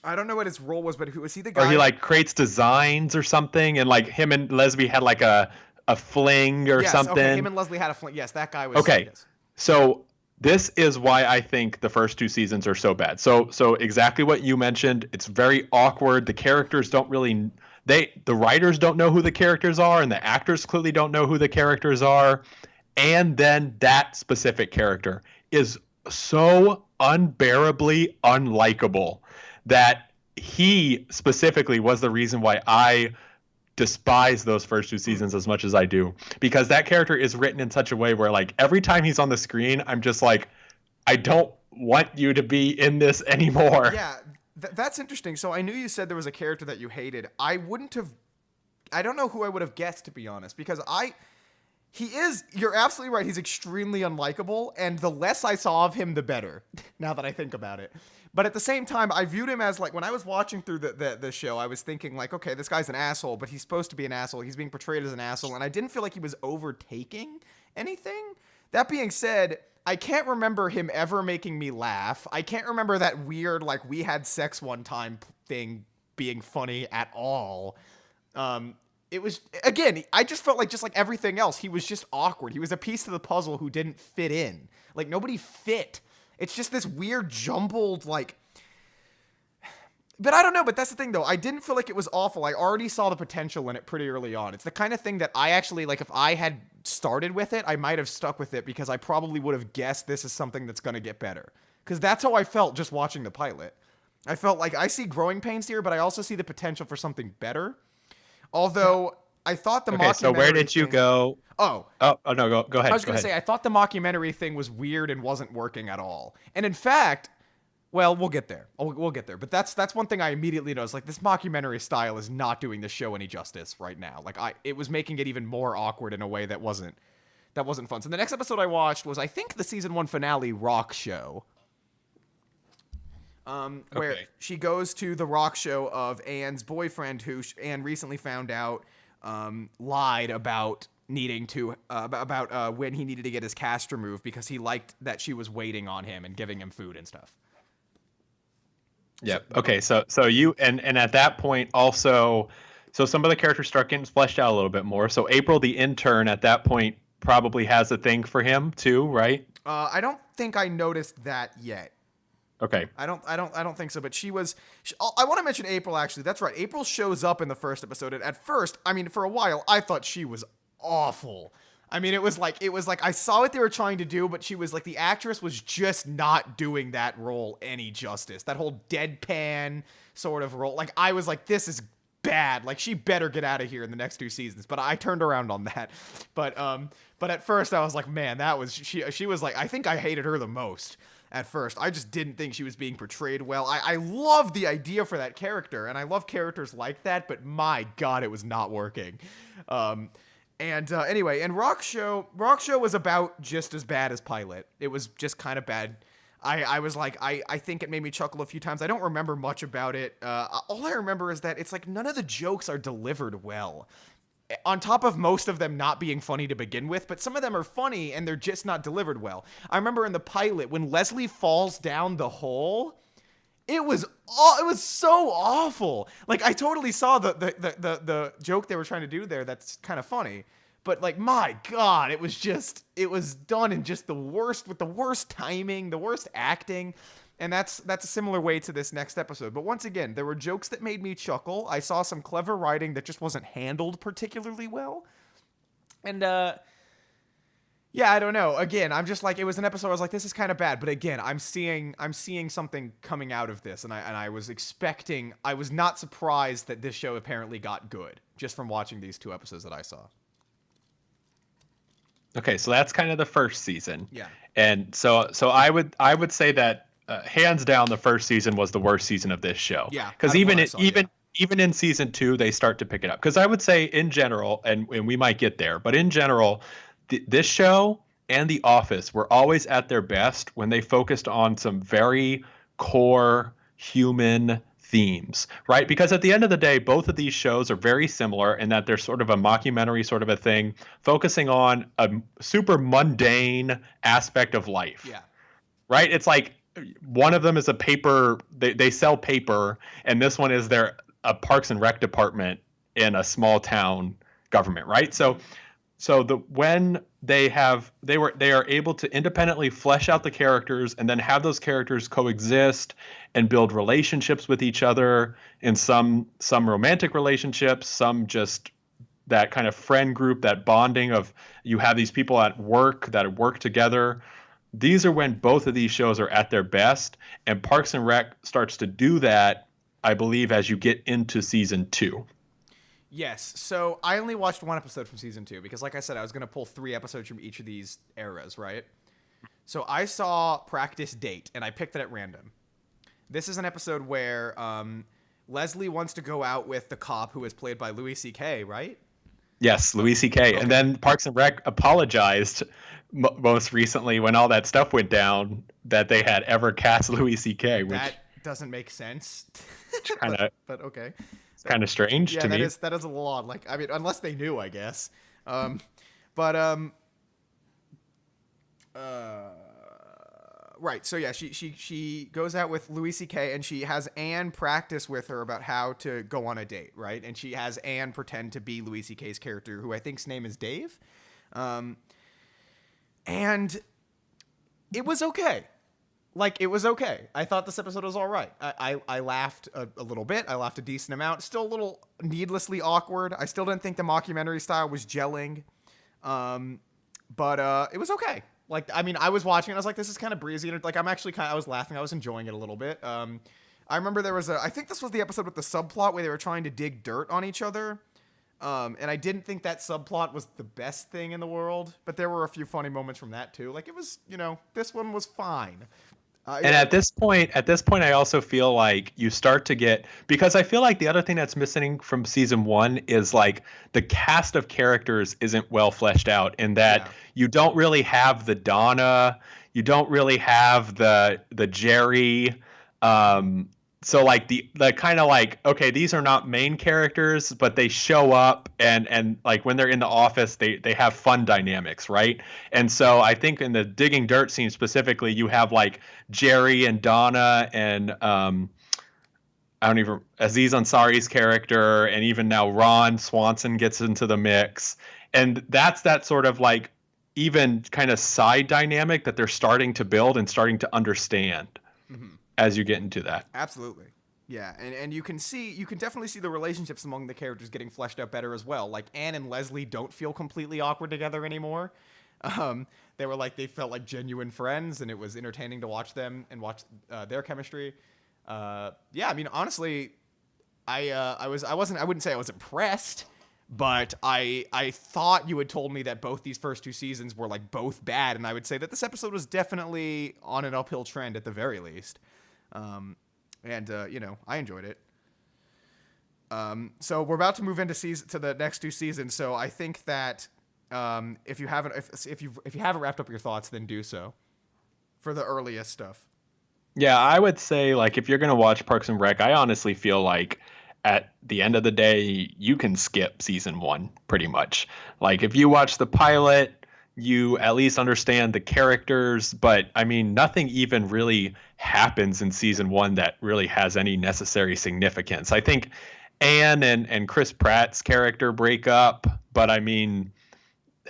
I don't know what his role was, but who was he? The guy, or he creates designs or something, and him and Leslie had a fling or something. Okay, him and Leslie had a fling. Yes, that guy was. Okay, yes. So this is why I think the first 2 seasons are so bad. So exactly what you mentioned. It's very awkward. The characters don't really, the writers don't know who the characters are, and the actors clearly don't know who the characters are. And then that specific character is so unbearably unlikable that he specifically was the reason why I despise those first 2 seasons as much as I do, because that character is written in such a way where every time he's on the screen, I'm just I don't want you to be in this anymore. Yeah, that's interesting. So I knew you said there was a character that you hated. I don't know who I would have guessed, to be honest, because you're absolutely right. He's extremely unlikable, and the less I saw of him, the better, now that I think about it. But at the same time, I viewed him as when I was watching through the show, I was thinking okay, this guy's an asshole, but he's supposed to be an asshole. He's being portrayed as an asshole, and I didn't feel like he was overtaking anything. That being said, I can't remember him ever making me laugh. I can't remember that weird we had sex one time thing being funny at all. It was, again, I just felt just like everything else, he was just awkward. He was a piece of the puzzle who didn't fit in. Nobody fit. It's just this weird jumbled but I don't know. But that's the thing, though. I didn't feel like it was awful. I already saw the potential in it pretty early on. It's the kind of thing that I actually, if I had started with it, I might have stuck with it, because I probably would have guessed this is something that's going to get better. Because that's how I felt just watching the pilot. I felt I see growing pains here, but I also see the potential for something better. Although I thought the mockumentary. Okay, so where did you go? Oh no, go ahead. I was going to say, I thought the mockumentary thing was weird and wasn't working at all. And in fact, well, we'll get there. We'll get there. But that's one thing I immediately noticed. This mockumentary style is not doing the show any justice right now. It was making it even more awkward in a way that wasn't fun. So the next episode I watched was, I think, the season 1 finale, Rock Show. where Okay. she goes to the rock show of Anne's boyfriend, who Anne recently found out lied about needing to about when he needed to get his cast removed because he liked that she was waiting on him and giving him food and stuff. Yep. Okay. So you and at that point also, so some of the characters start getting fleshed out a little bit more. So April, the intern, at that point probably has a thing for him too, right? I don't think I noticed that yet. Okay. I don't think so. But she was. I want to mention April actually. That's right. April shows up in the first episode, and at first, I mean, for a while, I thought she was awful. I mean, it was like I saw what they were trying to do, but she was like the actress was just not doing that role any justice. That whole deadpan sort of role. Like I was like, this is bad. Like she better get out of here in the next 2 seasons. But I turned around on that. But at first I was like, man, that was she was like, I think I hated her the most. At first, I just didn't think she was being portrayed well. I love the idea for that character, and I love characters like that, but my God, it was not working. Anyway, and Rock Show was about just as bad as Pilot. It was just kind of bad. I was like, I think it made me chuckle a few times. I don't remember much about it. All I remember is that it's like none of the jokes are delivered well. On top of most of them not being funny to begin with, but some of them are funny and they're just not delivered well. I remember in the pilot when Leslie falls down the hole, it was so awful. Like I totally saw the joke they were trying to do there. That's kind of funny, but like my God, it was done in just the worst, with the worst timing, the worst acting. And that's a similar way to this next episode. But once again, there were jokes that made me chuckle. I saw some clever writing that just wasn't handled particularly well. And yeah, I don't know. Again, I'm just like, it was an episode I was like, this is kind of bad. But again, I'm seeing something coming out of this, and I was expecting. I was not surprised that this show apparently got good just from watching these 2 episodes that I saw. Okay, so that's kind of the first season. Yeah. And so I would say that hands down, the first season was the worst season of this show. Yeah, because even in season 2, they start to pick it up. Because I would say in general, and we might get there, but in general, this show and The Office were always at their best when they focused on some very core human themes, right? Because at the end of the day, both of these shows are very similar in that they're sort of a mockumentary sort of a thing, focusing on a super mundane aspect of life. Yeah. Right? It's like one of them is a paper, they sell paper, and this one is a Parks and Rec department in a small town government, right? So when they are able to independently flesh out the characters and then have those characters coexist and build relationships with each other, in some romantic relationships, some just that kind of friend group, that bonding of you have these people at work that work together. These are when both of these shows are at their best, and Parks and Rec starts to do that, I believe, as you get into season 2. Yes. So I only watched 1 episode from season 2 because, like I said, I was going to pull 3 episodes from each of these eras, right? So I saw Practice Date, and I picked it at random. This is an episode where Leslie wants to go out with the cop who is played by Louis C.K., right? Yes, Louis C.K. Okay. And then Parks and Rec apologized most recently when all that stuff went down that they had ever cast Louis C.K. Which that doesn't make sense. Kind of, but okay. It's kind of strange to me. Yeah, that is a little odd. Like, I mean, unless they knew, I guess. Right. So yeah, she goes out with Louis C.K. and she has Anne practice with her about how to go on a date, right? And she has Anne pretend to be Louis C.K.'s character, who I think's name is Dave. And it was okay. Like, it was okay. I thought this episode was all right. I laughed a little bit. I laughed a decent amount. Still a little needlessly awkward. I still didn't think the mockumentary style was gelling. But it was okay. Like, I mean, I was watching it. I was like, this is kind of breezy. And like, I was laughing. I was enjoying it a little bit. I remember there was I think this was the episode with the subplot where they were trying to dig dirt on each other. And I didn't think that subplot was the best thing in the world, but there were a few funny moments from that too. Like, it was, this one was fine. And at this point, I also feel like you start to get, because I feel like the other thing that's missing from season 1 is like the cast of characters isn't well fleshed out, in that you don't really have the Donna, you don't really have the Jerry, So like the kind of like, okay, these are not main characters, but they show up and like when they're in the office, they have fun dynamics, right? And so I think in the digging dirt scene specifically, you have like Jerry and Donna and I don't even Aziz Ansari's character, and even now Ron Swanson gets into the mix, and that's that sort of like even kind of side dynamic that they're starting to build and starting to understand as you get into that. Absolutely. Yeah, and you can definitely see the relationships among the characters getting fleshed out better as well. Like Anne and Leslie don't feel completely awkward together anymore. They felt like genuine friends, and it was entertaining to watch them and watch their chemistry. Yeah, I mean, honestly, I wouldn't say I was impressed, but I thought you had told me that both these first two seasons were like both bad, and I would say that this episode was definitely on an uphill trend at the very least. I enjoyed it. So we're about to move into to the next two seasons. So I think that if you haven't wrapped up your thoughts, then do so for the earliest stuff. Yeah, I would say like if you're gonna watch Parks and Rec, I honestly feel like at the end of the day, you can skip season 1 pretty much. Like if you watch the pilot, you at least understand the characters, but I mean, nothing even really happens in season 1 that really has any necessary significance. I think Anne and Chris Pratt's character break up, but I mean,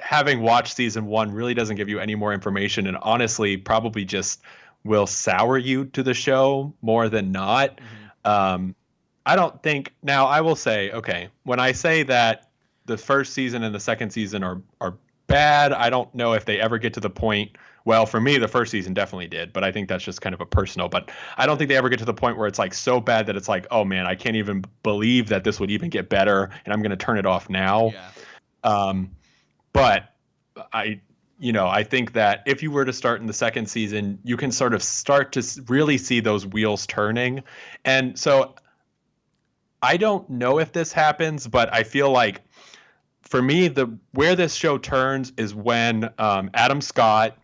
having watched season 1 really doesn't give you any more information, and honestly, probably just will sour you to the show more than not. I don't think, now I will say, okay, when I say that the first season and the second season are bad, I don't know if they ever get to the point, well, for me, the first season definitely did, but I think that's just kind of a personal, but I don't think they ever get to the point where it's like so bad that it's like, oh man, I can't even believe that this would even get better and I'm going to turn it off now. Yeah. But I think that if you were to start in the second season, you can sort of start to really see those wheels turning. And so I don't know if this happens, but I feel like for me, where this show turns is when Adam Scott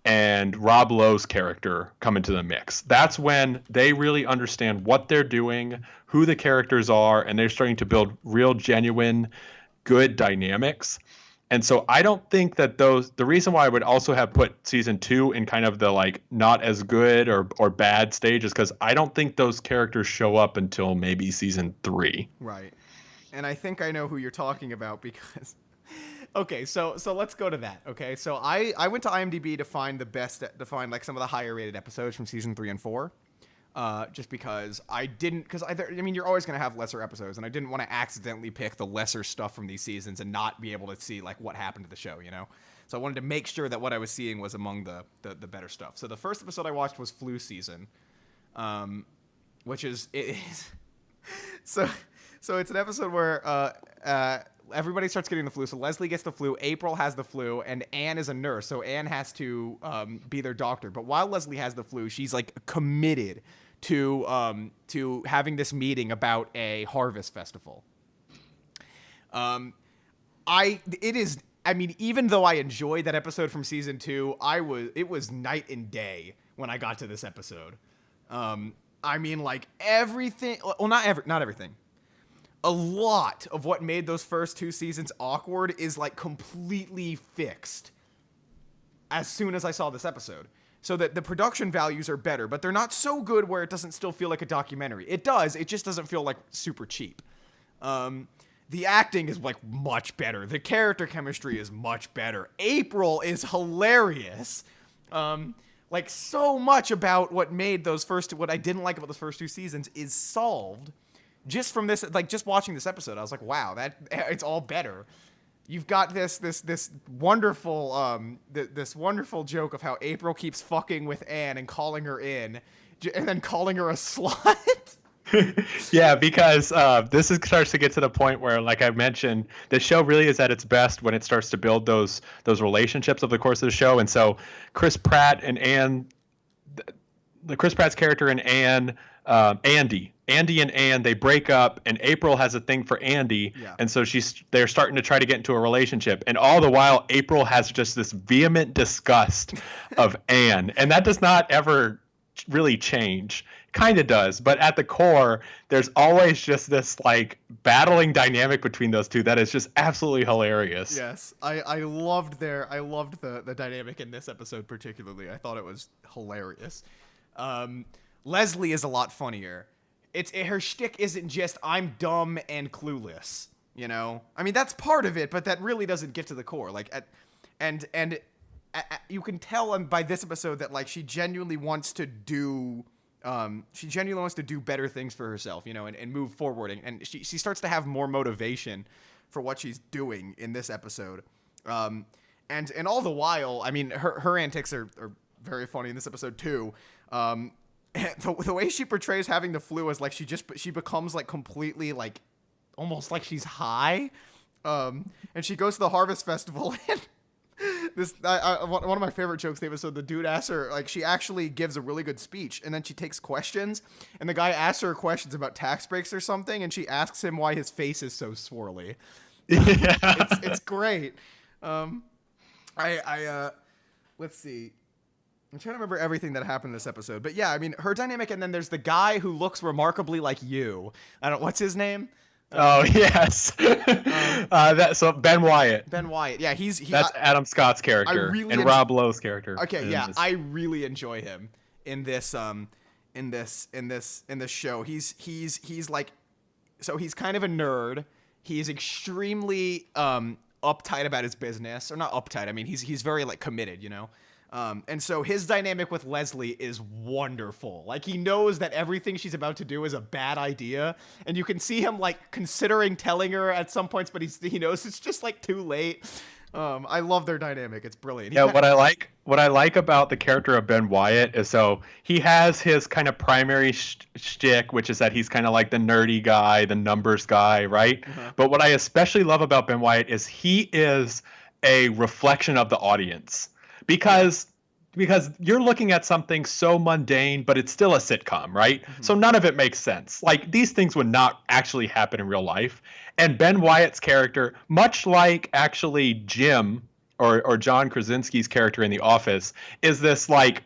and Rob Lowe's character come into the mix. That's when they really understand what they're doing, who the characters are, and they're starting to build real, genuine, good dynamics. And so I don't think that the reason why I would also have put season 2 in kind of the like not as good or bad stage is because I don't think those characters show up until maybe season 3. Right. And I think I know who you're talking about because okay, so let's go to that. Okay. So I went to IMDb to find like some of the higher rated episodes from season 3 and 4. Just because you're always going to have lesser episodes, and I didn't want to accidentally pick the lesser stuff from these seasons and not be able to see like what happened to the show, you know? So I wanted to make sure that what I was seeing was among the better stuff. So the first episode I watched was Flu Season, which is so it's an episode where everybody starts getting the flu. So Leslie gets the flu, April has the flu, and Anne is a nurse. So Anne has to be their doctor. But while Leslie has the flu, she's like committed to having this meeting about a harvest festival. Even though I enjoyed that episode from season 2, it was night and day when I got to this episode. Like everything, well, not everything. A lot of what made those first 2 seasons awkward is like completely fixed as soon as I saw this episode. So that the production values are better, but they're not so good where it doesn't still feel like a documentary. It does, it just doesn't feel like super cheap. The acting is like much better. The character chemistry is much better. April is hilarious. Like so much about what made what I didn't like about those first 2 seasons is solved just from this, like just watching this episode. I was like, wow, it's all better. You've got this wonderful this wonderful joke of how April keeps fucking with Anne and calling her in, and then calling her a slut. Yeah, because starts to get to the point where, like I mentioned, the show really is at its best when it starts to build those relationships over the course of the show. And so Chris Pratt and Anne, Chris Pratt's character and Anne, Andy and Anne, they break up, and April has a thing for Andy, yeah. And so they're starting to try to get into a relationship, and all the while April has just this vehement disgust of Anne, and that does not ever really change. Kind of does, but at the core, there's always just this like battling dynamic between those two that is just absolutely hilarious. Yes, I loved the dynamic in this episode particularly. I thought it was hilarious. Leslie is a lot funnier. Her shtick isn't just I'm dumb and clueless. You know, I mean that's part of it, but that really doesn't get to the core. Like, you can tell by this episode that like she genuinely wants to do better things for herself, you know, and move forward. And she starts to have more motivation for what she's doing in this episode. And all the while, I mean, her antics are very funny in this episode too. The way she portrays having the flu is like she becomes like completely like almost like she's high. And she goes to the Harvest Festival and one of my favorite jokes in the episode, the dude asks her, like, she actually gives a really good speech, and then she takes questions, and the guy asks her questions about tax breaks or something, and she asks him why his face is so swirly. Yeah. It's great. Let's see. I'm trying to remember everything that happened in this episode, but yeah, I mean, her dynamic, and then there's the guy who looks remarkably like you. What's his name? Oh yes, so Ben Wyatt. Ben Wyatt, yeah, that's Adam Scott's character and Rob Lowe's character. Okay, yeah, I really enjoy him in this show. He's like, so he's kind of a nerd. He's extremely uptight about his business, or not uptight. I mean, he's very like committed, you know. And so his dynamic with Leslie is wonderful. Like, he knows that everything she's about to do is a bad idea, and you can see him like considering telling her at some points, but he knows it's just like too late. I love their dynamic. It's brilliant. Yeah, what I like about the character of Ben Wyatt is so he has his kind of primary shtick, which is that he's kind of like the nerdy guy, the numbers guy, right? Uh-huh. But what I especially love about Ben Wyatt is he is a reflection of the audience. Because you're looking at something so mundane, but it's still a sitcom, right? Mm-hmm. So none of it makes sense. Like, these things would not actually happen in real life. And Ben Wyatt's character, much like actually Jim or John Krasinski's character in The Office, is this like,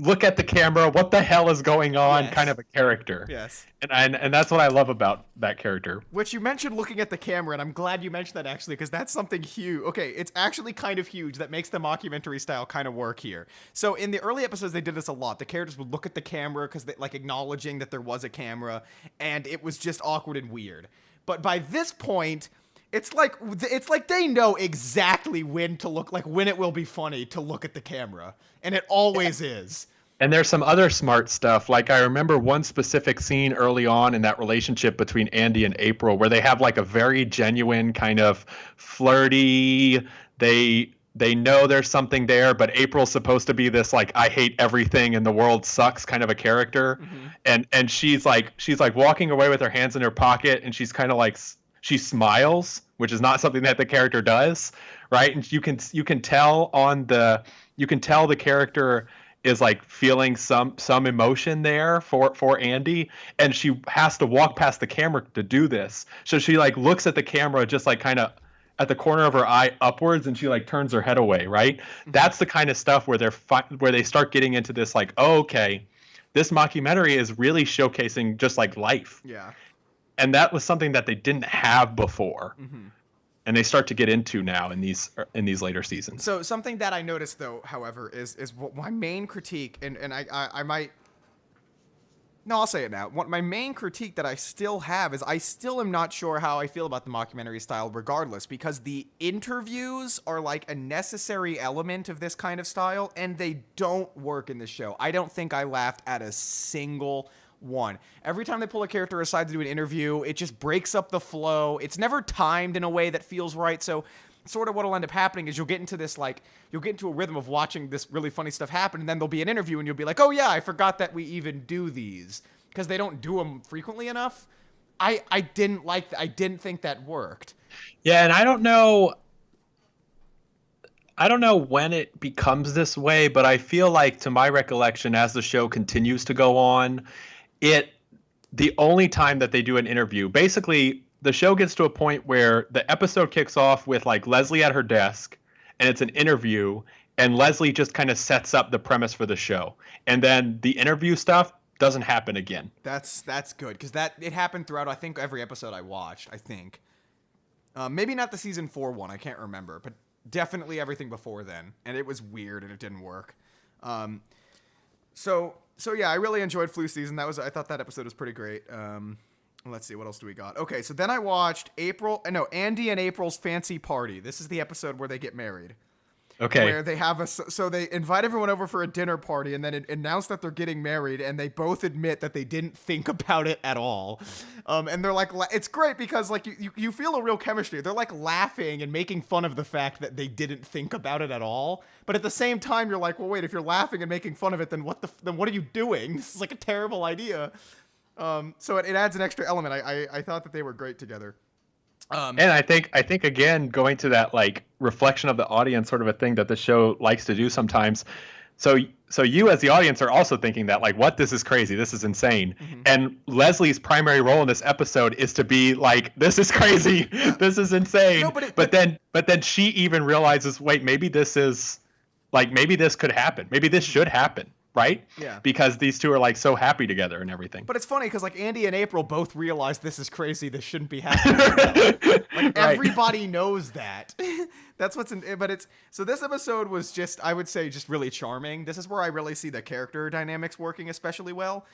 look at the camera, what the hell is going on, yes, kind of a character. Yes. And that's what I love about that character. Which you mentioned looking at the camera, and I'm glad you mentioned that actually, because that's something huge. Okay, it's actually kind of huge that makes the mockumentary style kind of work here. So in the early episodes, they did this a lot. The characters would look at the camera because they like acknowledging that there was a camera, and it was just awkward and weird. But by this point, it's like they know exactly when to look, like when it will be funny to look at the camera, and it always is. And there's some other smart stuff. Like, I remember one specific scene early on in that relationship between Andy and April where they have like a very genuine kind of flirty, they know there's something there, but April's supposed to be this like I hate everything and the world sucks kind of a character. Mm-hmm. And she's like walking away with her hands in her pocket, and she's kind of like, she smiles, which is not something that the character does, right? And you can tell the character is like feeling some emotion there for Andy, and she has to walk past the camera to do this. So she like looks at the camera just like kind of at the corner of her eye upwards, and she like turns her head away, right? Mm-hmm. That's the kind of stuff where where they start getting into this like, oh, okay, this mockumentary is really showcasing just like life. Yeah. And that was something that they didn't have before. Mm-hmm. And they start to get into now in these later seasons. So something that I noticed, though, however, is what my main critique, and I might, no, I'll say it now. What my main critique that I still have is I still am not sure how I feel about the mockumentary style regardless, because the interviews are like a necessary element of this kind of style, and they don't work in this show. I don't think I laughed at a single one. Every time they pull a character aside to do an interview, it just breaks up the flow. It's never timed in a way that feels right. So sort of what'll end up happening is you'll get into a rhythm of watching this really funny stuff happen, and then there'll be an interview and you'll be like, oh yeah, I forgot that we even do these, because they don't do them frequently enough. I didn't think that worked. Yeah, and I don't know when it becomes this way, but I feel like, to my recollection, as the show continues to go on, the only time that they do an interview, basically the show gets to a point where the episode kicks off with like Leslie at her desk, and it's an interview, and Leslie just kind of sets up the premise for the show, and then the interview stuff doesn't happen again. That's good because it happened throughout I think every episode I watched. I think maybe not the season 4 one. I can't remember, but definitely everything before then. And it was weird and it didn't work. So yeah, I really enjoyed Flu Season. I thought that episode was pretty great. Let's see, what else do we got? Okay, so then I watched Andy and April's Fancy Party. This is the episode where they get married. Okay. Where they have so they invite everyone over for a dinner party and then announce that they're getting married, and they both admit that they didn't think about it at all. And they're like, it's great because like you feel a real chemistry. They're like laughing and making fun of the fact that they didn't think about it at all. But at the same time, you're like, well, wait, if you're laughing and making fun of it, then what are you doing? This is like a terrible idea. So it adds an extra element. I thought that they were great together. And I think again, going to that like reflection of the audience sort of a thing that the show likes to do sometimes. So you as the audience are also thinking that like, what, this is crazy, this is insane. Mm-hmm. And Leslie's primary role in this episode is to be like, this is crazy, this is insane. No, but then she even realizes, wait, maybe this could happen, maybe this should happen. Right? Yeah. Because these two are like so happy together and everything. But it's funny because like Andy and April both realize this is crazy. This shouldn't be happening. Like everybody knows that. That's what's in. But so this episode was just, I would say, just really charming. This is where I really see the character dynamics working especially well.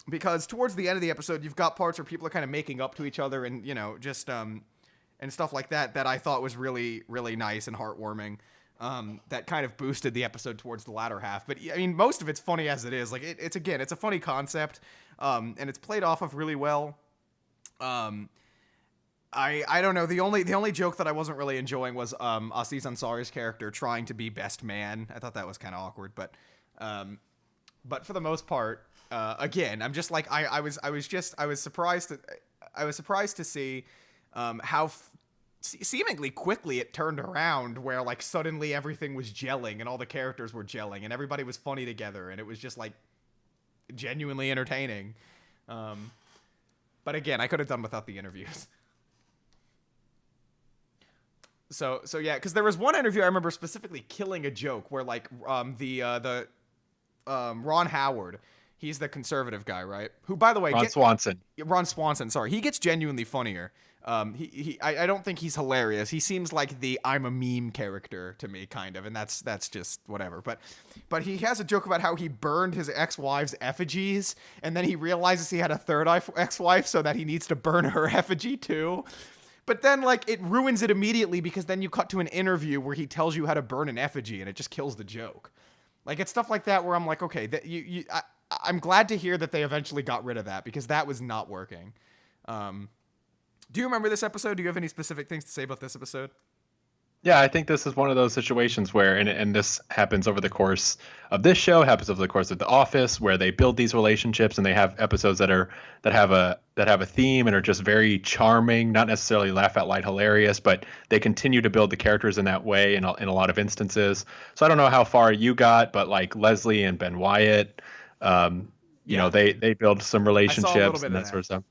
Because towards the end of the episode, you've got parts where people are kind of making up to each other and just and stuff like that I thought was really, really nice and heartwarming. That kind of boosted the episode towards the latter half. But I mean, most of it's funny as it is. Like it's a funny concept, and it's played off of really well. I don't know. The only joke that I wasn't really enjoying was Aziz Ansari's character trying to be best man. I thought that was kind of awkward, but for the most part, again, I'm just like I was surprised to see how seemingly quickly it turned around, where like suddenly everything was gelling and all the characters were gelling and everybody was funny together and it was just like genuinely entertaining. But again, I could have done without the interviews. So yeah, because there was one interview I remember specifically killing a joke where like Ron Howard, he's the conservative guy, right? Who, by the way, Ron Swanson, sorry, he gets genuinely funnier. I don't think he's hilarious. He seems like the I'm a meme character to me, kind of, and that's just whatever. But he has a joke about how he burned his ex-wife's effigies, and then he realizes he had a third ex-wife, so that he needs to burn her effigy too. But then like it ruins it immediately because then you cut to an interview where he tells you how to burn an effigy, and it just kills the joke. Like it's stuff like that where I'm like, okay, that I'm glad to hear that they eventually got rid of that because that was not working. Do you remember this episode? Do you have any specific things to say about this episode? Yeah, I think this is one of those situations where, and this happens over the course of this show, happens over the course of The Office, where they build these relationships and they have episodes that have a theme and are just very charming, not necessarily laugh out loud hilarious, but they continue to build the characters in that way in a lot of instances. So I don't know how far you got, but like Leslie and Ben Wyatt, you know, they build some relationships and that sort of stuff.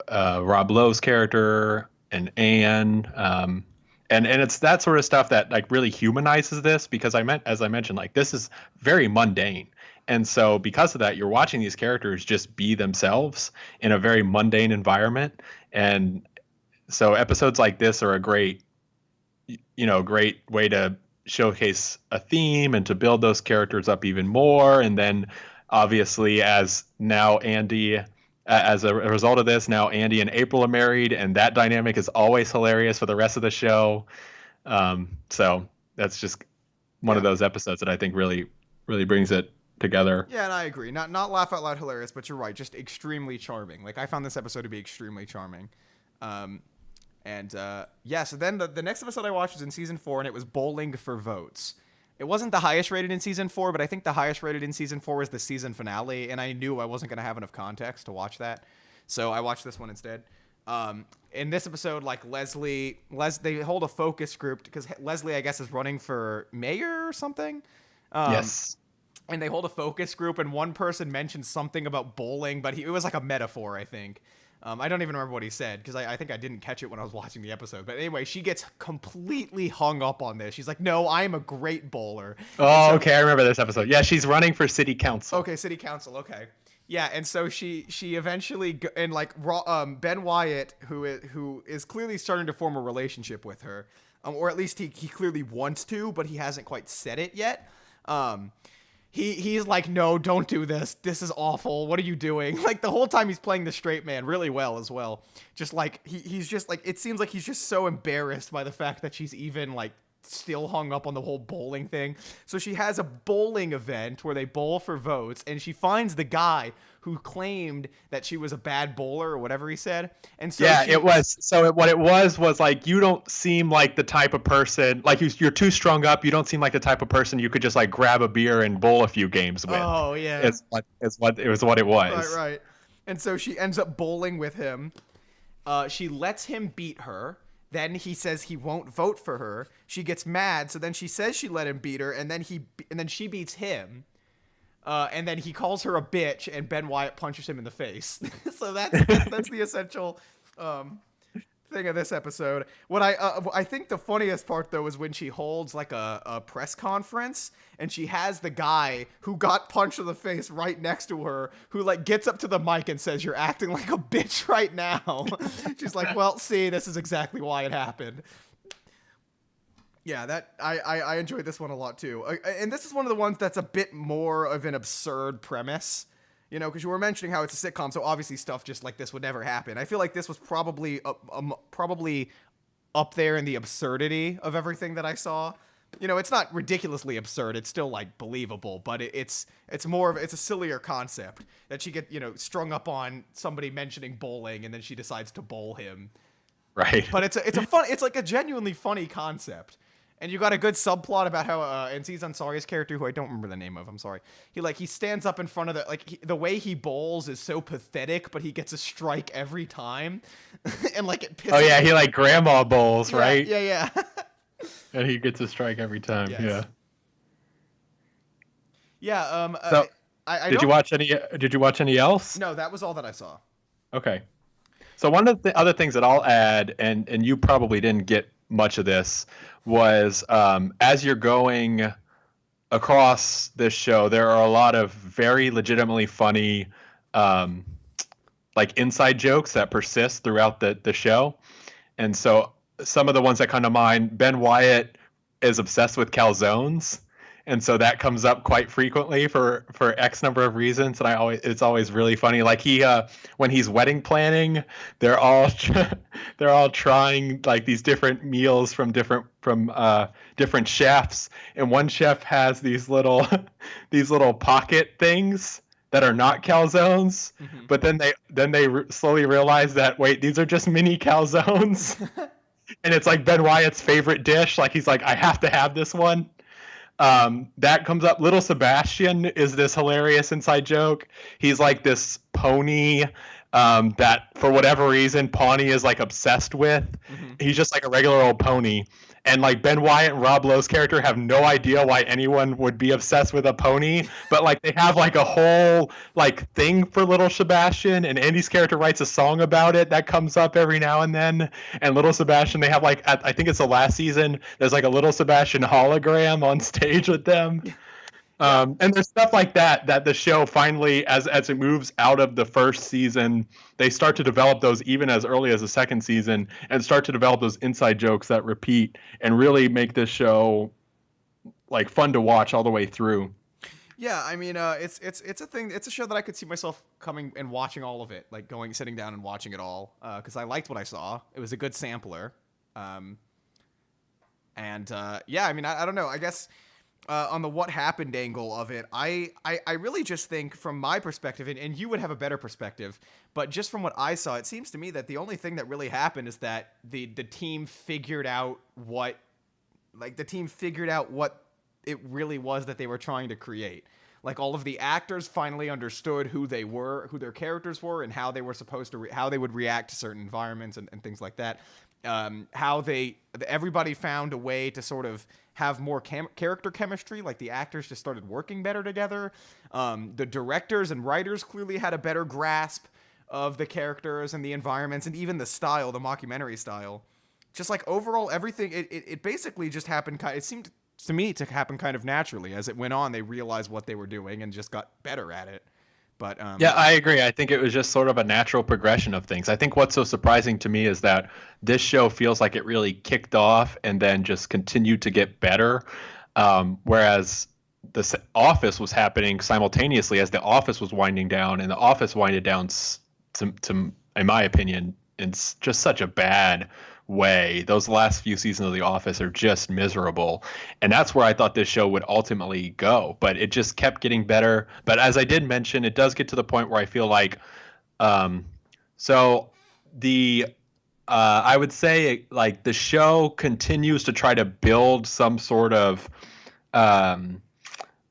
Rob Lowe's character and Anne, and it's that sort of stuff that like really humanizes this, because as I mentioned, like this is very mundane, and so because of that, you're watching these characters just be themselves in a very mundane environment, and so episodes like this are a great way to showcase a theme and to build those characters up even more, and then obviously as a result of this, now Andy and April are married, and that dynamic is always hilarious for the rest of the show. So that's just one of those episodes that I think really, really brings it together. Yeah, and I agree. Not laugh out loud hilarious, but you're right, just extremely charming. Like I found this episode to be extremely charming. So then the next episode I watched was in season 4, and it was Bowling for Votes. It wasn't the highest rated in season 4, but I think the highest rated in season 4 was the season finale, and I knew I wasn't going to have enough context to watch that, so I watched this one instead. In this episode, like they hold a focus group because Leslie, I guess, is running for mayor or something. Yes. And they hold a focus group, and one person mentioned something about bowling, but it was like a metaphor, I think. I don't even remember what he said because I think I didn't catch it when I was watching the episode. But anyway, she gets completely hung up on this. She's like, "No, I'm a great bowler." And Oh, so, okay, I remember this episode. Yeah, she's running for city council. okay, city council. Okay, yeah, and so she eventually and like Ben Wyatt, who is clearly starting to form a relationship with her, or at least he clearly wants to, but he hasn't quite said it yet. He's like, no, don't do this. This is awful. What are you doing? Like the whole time he's playing the straight man really well as well. Just like he's just like, it seems like he's just so embarrassed by the fact that she's even like still hung up on the whole bowling thing. So she has a bowling event where they bowl for votes, and she finds the guy who claimed that she was a bad bowler or whatever he said. And so Yeah, it was. So what it was like, you don't seem like the type of person, like you're too strung up. You don't seem like the type of person you could just like grab a beer and bowl a few games with. Oh yeah, it's what it was. Right. And so she ends up bowling with him. She lets him beat her. Then he says he won't vote for her. She gets mad, so then she says she let him beat her, and then she beats him. And then he calls her a bitch, and Ben Wyatt punches him in the face. So that's the essential thing of this episode. What I think the funniest part though is when she holds like a press conference, and she has the guy who got punched in the face right next to her, who like gets up to the mic and says, "You're acting like a bitch right now." She's like, "Well, see, this is exactly why it happened." Yeah, that I enjoyed this one a lot too, and this is one of the ones that's a bit more of an absurd premise, you know, because you were mentioning how it's a sitcom, so obviously stuff just like this would never happen. I feel like this was probably up there in the absurdity of everything that I saw. You know, it's not ridiculously absurd; it's still like believable, but it's more of it's a sillier concept that she get strung up on somebody mentioning bowling, and then she decides to bowl him. Right. But it's like a genuinely funny concept. And you got a good subplot about how Aziz Ansari's character, who I don't remember the name of, I'm sorry. He stands up in front of the way he bowls is so pathetic, but he gets a strike every time, and like it pisses. Oh yeah, he like grandma bowls, right? Yeah. And he gets a strike every time. Yes. Yeah. So, I did you watch any else? No, that was all that I saw. Okay. So one of the other things that I'll add, and you probably didn't get much of this, was as you're going across this show, there are a lot of very legitimately funny like inside jokes that persist throughout the show. And so some of the ones that come to mind, Ben Wyatt is obsessed with calzones. And so that comes up quite frequently for X number of reasons, and it's always really funny. Like when he's wedding planning, they're all trying like these different meals from different chefs, and one chef has these little pocket things that are not calzones, mm-hmm. But then they slowly realize that wait, these are just mini calzones, and it's like Ben Wyatt's favorite dish. Like he's like, I have to have this one. That comes up. Little Sebastian is this hilarious inside joke. He's like this pony that for whatever reason Pawnee is like obsessed with. Mm-hmm. He's just like a regular old pony. And like Ben Wyatt and Rob Lowe's character have no idea why anyone would be obsessed with a pony, but like they have like a whole like thing for Little Sebastian, and Andy's character writes a song about it that comes up every now and then. And Little Sebastian, they have like I think it's the last season, there's like a Little Sebastian hologram on stage with them. And there's stuff like that the show finally, as it moves out of the first season, they start to develop those even as early as the second season, and start to develop those inside jokes that repeat and really make this show like fun to watch all the way through. Yeah, I mean, it's a thing. It's a show that I could see myself coming and watching all of it, like sitting down and watching it all, because I liked what I saw. It was a good sampler, yeah. I mean, I don't know. I guess. On the what happened angle of it, I really just think from my perspective, and you would have a better perspective, but just from what I saw, it seems to me that the only thing that really happened is that the team figured out what it really was that they were trying to create. Like all of the actors finally understood who they were, who their characters were, and how they were supposed to, how they would react to certain environments and things like that. Everybody found a way to sort of have more character chemistry, like the actors just started working better together. The directors and writers clearly had a better grasp of the characters and the environments and even the style, the mockumentary style. Just like overall everything, it basically just happened. It seemed to me to happen kind of naturally. As it went on, they realized what they were doing and just got better at it. But Yeah, I agree. I think it was just sort of a natural progression of things. I think what's so surprising to me is that this show feels like it really kicked off and then just continued to get better. Whereas Office was happening simultaneously as The Office was winding down, and The Office winded down in my opinion, in just such a bad way. Those last few seasons of The Office are just miserable. And that's where I thought this show would ultimately go. But it just kept getting better. But as I did mention, it does get to the point where I feel like so the I would say like the show continues to try to build some sort of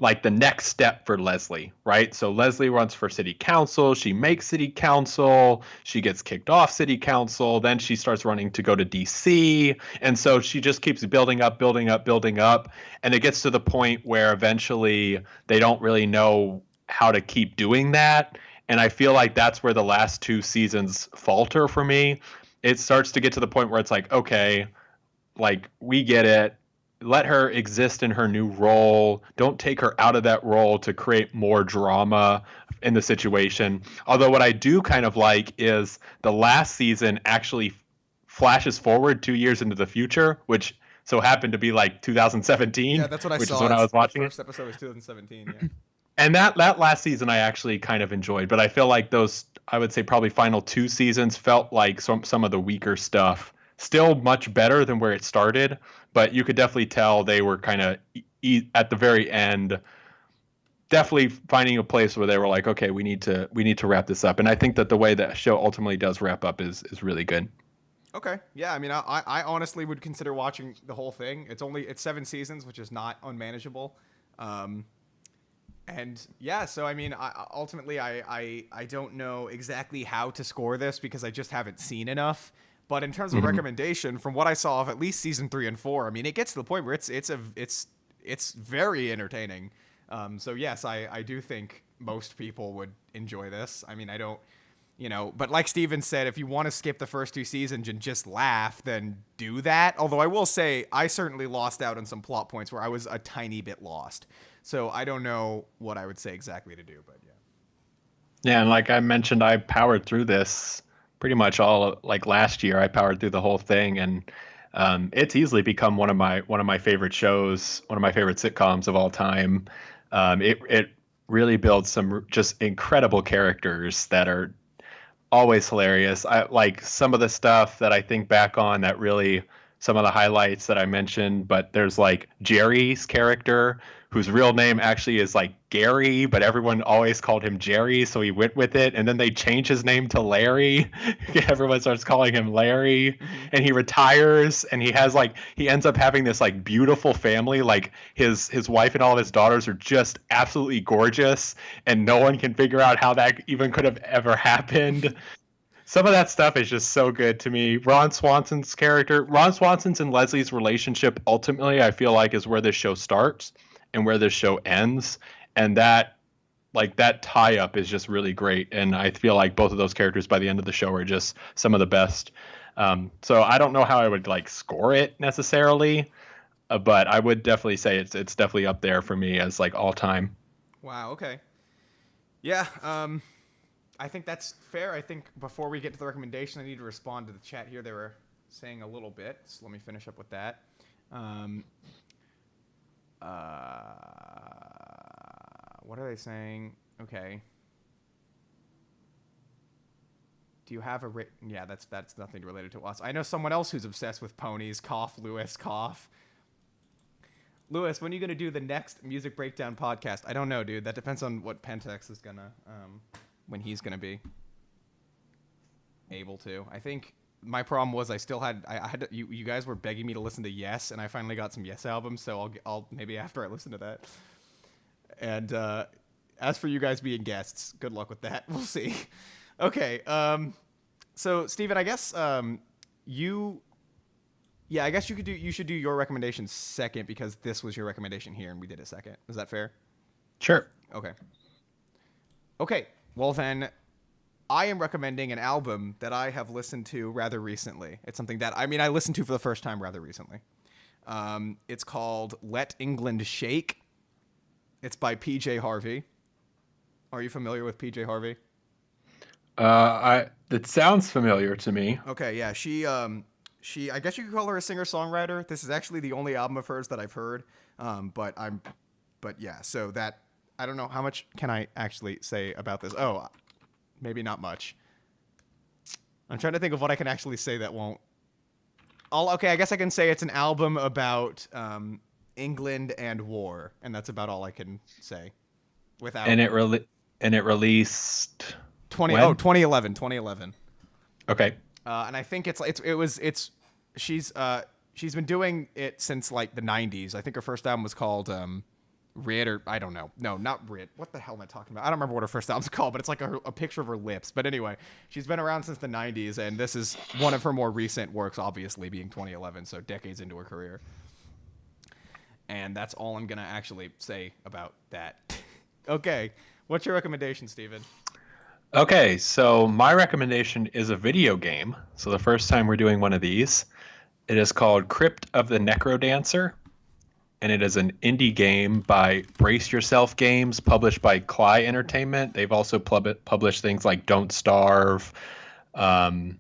like the next step for Leslie, right? So Leslie runs for city council. She makes city council. She gets kicked off city council. Then she starts running to go to DC. And so she just keeps building up, building up, building up. And it gets to the point where eventually they don't really know how to keep doing that. And I feel like that's where the last two seasons falter for me. It starts to get to the point where it's like, okay, like we get it. Let her exist in her new role. Don't take her out of that role to create more drama in the situation. Although what I do kind of like is the last season actually flashes forward 2 years into the future, which so happened to be like 2017. Yeah, that's what I which saw. Is when I was watching the first episode was 2017. Yeah. And that last season I actually kind of enjoyed, but I feel like those, I would say probably final two seasons felt like some of the weaker stuff. Still much better than where it started, but you could definitely tell they were kind of at the very end, definitely finding a place where they were like, okay, we need to wrap this up. And I think that the way that show ultimately does wrap up is really good. Okay. Yeah. I mean, I honestly would consider watching the whole thing. It's 7 seasons, which is not unmanageable. And yeah, so I mean, I don't know exactly how to score this because I just haven't seen enough. But in terms of recommendation, from what I saw of at least season 3 and 4, I mean, it gets to the point where it's very entertaining. So yes, I do think most people would enjoy this. I mean, I don't, but like Steven said, if you want to skip the first 2 seasons and just laugh, then do that. Although I will say, I certainly lost out on some plot points where I was a tiny bit lost. So I don't know what I would say exactly to do, but yeah. Yeah, and like I mentioned, I powered through this pretty much all like last year. I powered through the whole thing, and it's easily become one of my favorite shows, one of my favorite sitcoms of all time. It really builds some just incredible characters that are always hilarious. I like some of the stuff that I think back on that really some of the highlights that I mentioned, but there's like Jerry's character whose real name actually is like Gary, but everyone always called him Jerry, so he went with it. And then they changed his name to Larry. Everyone starts calling him Larry, and he retires, and he ends up having this like beautiful family. Like his wife and all of his daughters are just absolutely gorgeous, and no one can figure out how that even could have ever happened. Some of that stuff is just so good to me. Ron Swanson's and Leslie's relationship ultimately, I feel like, is where this show starts and where this show ends. And that tie-up is just really great. And I feel like both of those characters by the end of the show are just some of the best. So I don't know how I would like score it necessarily, but I would definitely say it's definitely up there for me as like all time. Wow. Okay. Yeah. I think that's fair. I think before we get to the recommendation, I need to respond to the chat here. They were saying a little bit, so let me finish up with that. What are they saying? Okay. Do you have a yeah, that's nothing related to us. I know someone else who's obsessed with ponies. Cough, Lewis, cough. Lewis, when are you going to do the next music breakdown podcast? I don't know, dude. That depends on what Pentex is going to when he's going to be able to. I think my problem was I had to, you guys were begging me to listen to Yes, and I finally got some Yes albums, so I'll maybe after I listen to that. And as for you guys being guests, good luck with that. We'll see. Okay. So Steven, I guess I guess you should do your recommendation second because this was your recommendation here and we did it second. Is that fair? Sure. Okay. Well then, I am recommending an album that I have listened to rather recently. It's something that I listened to for the first time rather recently. It's called Let England Shake. It's by PJ Harvey. Are you familiar with PJ Harvey? It sounds familiar to me. Okay, yeah, she I guess you could call her a singer-songwriter. This is actually the only album of hers that I've heard. But yeah, so that I don't know how much can I actually say about this. Oh, maybe not much. I'm trying to think of what I can actually say that won't. Okay, I guess I can say it's an album about England and war, and that's about all I can say. Without And it released 2011, 2011. Okay. And I think she's been doing it since like the 90s. I think her first album was called Rid, or I don't know. No, not Rid. What the hell am I talking about? I don't remember what her first album's called, but it's like a picture of her lips. But anyway, she's been around since the 90s, and this is one of her more recent works, obviously being 2011, so decades into her career. And that's all I'm going to actually say about that. Okay, what's your recommendation, Steven? Okay, so my recommendation is a video game. So the first time we're doing one of these, it is called Crypt of the Necrodancer, and it is an indie game by Brace Yourself Games, published by Cly Entertainment. They've also published things like Don't Starve, some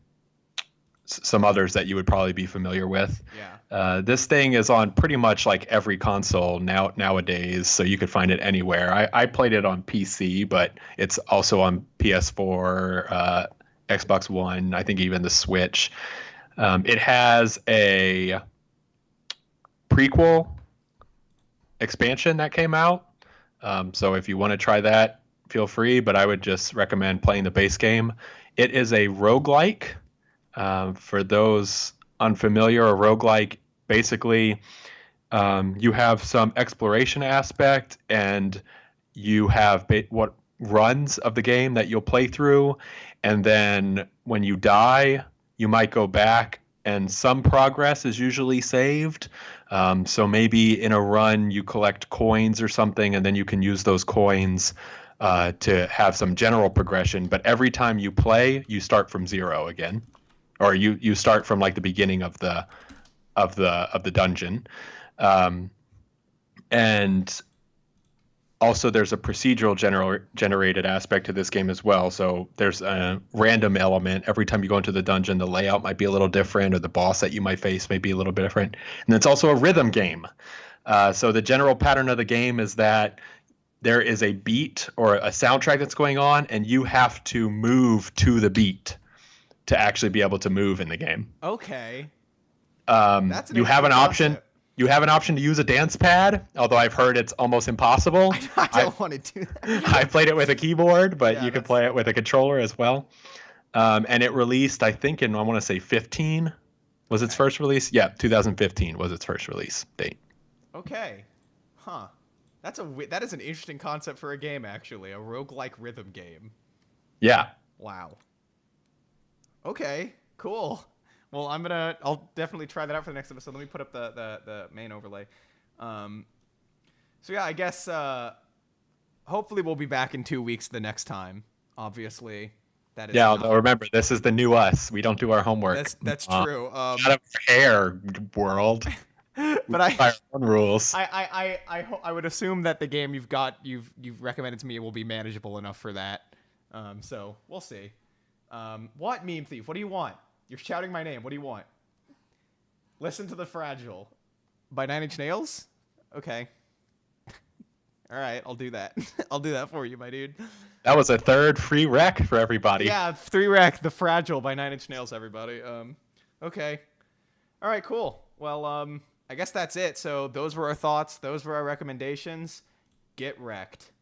others that you would probably be familiar with. Yeah. This thing is on pretty much like every console nowadays, so you could find it anywhere. I played it on PC, but it's also on PS4, Xbox One, I think even the Switch. It has a prequel expansion that came out, so if you want to try that, feel free, but I would just recommend playing the base game. It is a roguelike. For those unfamiliar, a roguelike, basically, you have some exploration aspect, and you have what runs of the game that you'll play through, and then when you die, you might go back, and some progress is usually saved. So maybe in a run you collect coins or something, and then you can use those coins to have some general progression. But every time you play, you start from zero again. Or you start from like the beginning of the dungeon, and also there's a procedural generated aspect to this game as well. So there's a random element every time you go into the dungeon. The layout might be a little different, or the boss that you might face may be a little bit different. And it's also a rhythm game. So the general pattern of the game is that there is a beat or a soundtrack that's going on, and you have to move to the beat to actually be able to move in the game. Okay. That's you have an option. Concept. You have an option to use a dance pad, although I've heard it's almost impossible. I don't want to do that. I played it with a keyboard, but you can play it with a controller as well. And it released, I think, I want to say 15 was its first release. Yeah, 2015 was its first release date. Okay. Huh. That is an interesting concept for a game, actually. A roguelike rhythm game. Yeah. Wow. Okay, cool. Well, I'll definitely try that out for the next episode. Let me put up the main overlay. So yeah, I guess hopefully we'll be back in 2 weeks the next time. Obviously, that is. Yeah, although remember, this is the new us. We don't do our homework. That's true. Out of hair world. But our own rules. I would assume that the game you've recommended to me will be manageable enough for that. So we'll see. What, Meme Thief? What do you want? You're shouting my name. What do you want? Listen to the Fragile by 9 Inch Nails? Okay. All right, I'll do that. I'll do that for you, my dude. That was a third free rec for everybody. Yeah, 3 rec, The Fragile by 9 Inch Nails, everybody. Okay. All right, cool. Well, I guess that's it. So those were our thoughts. Those were our recommendations. Get wrecked.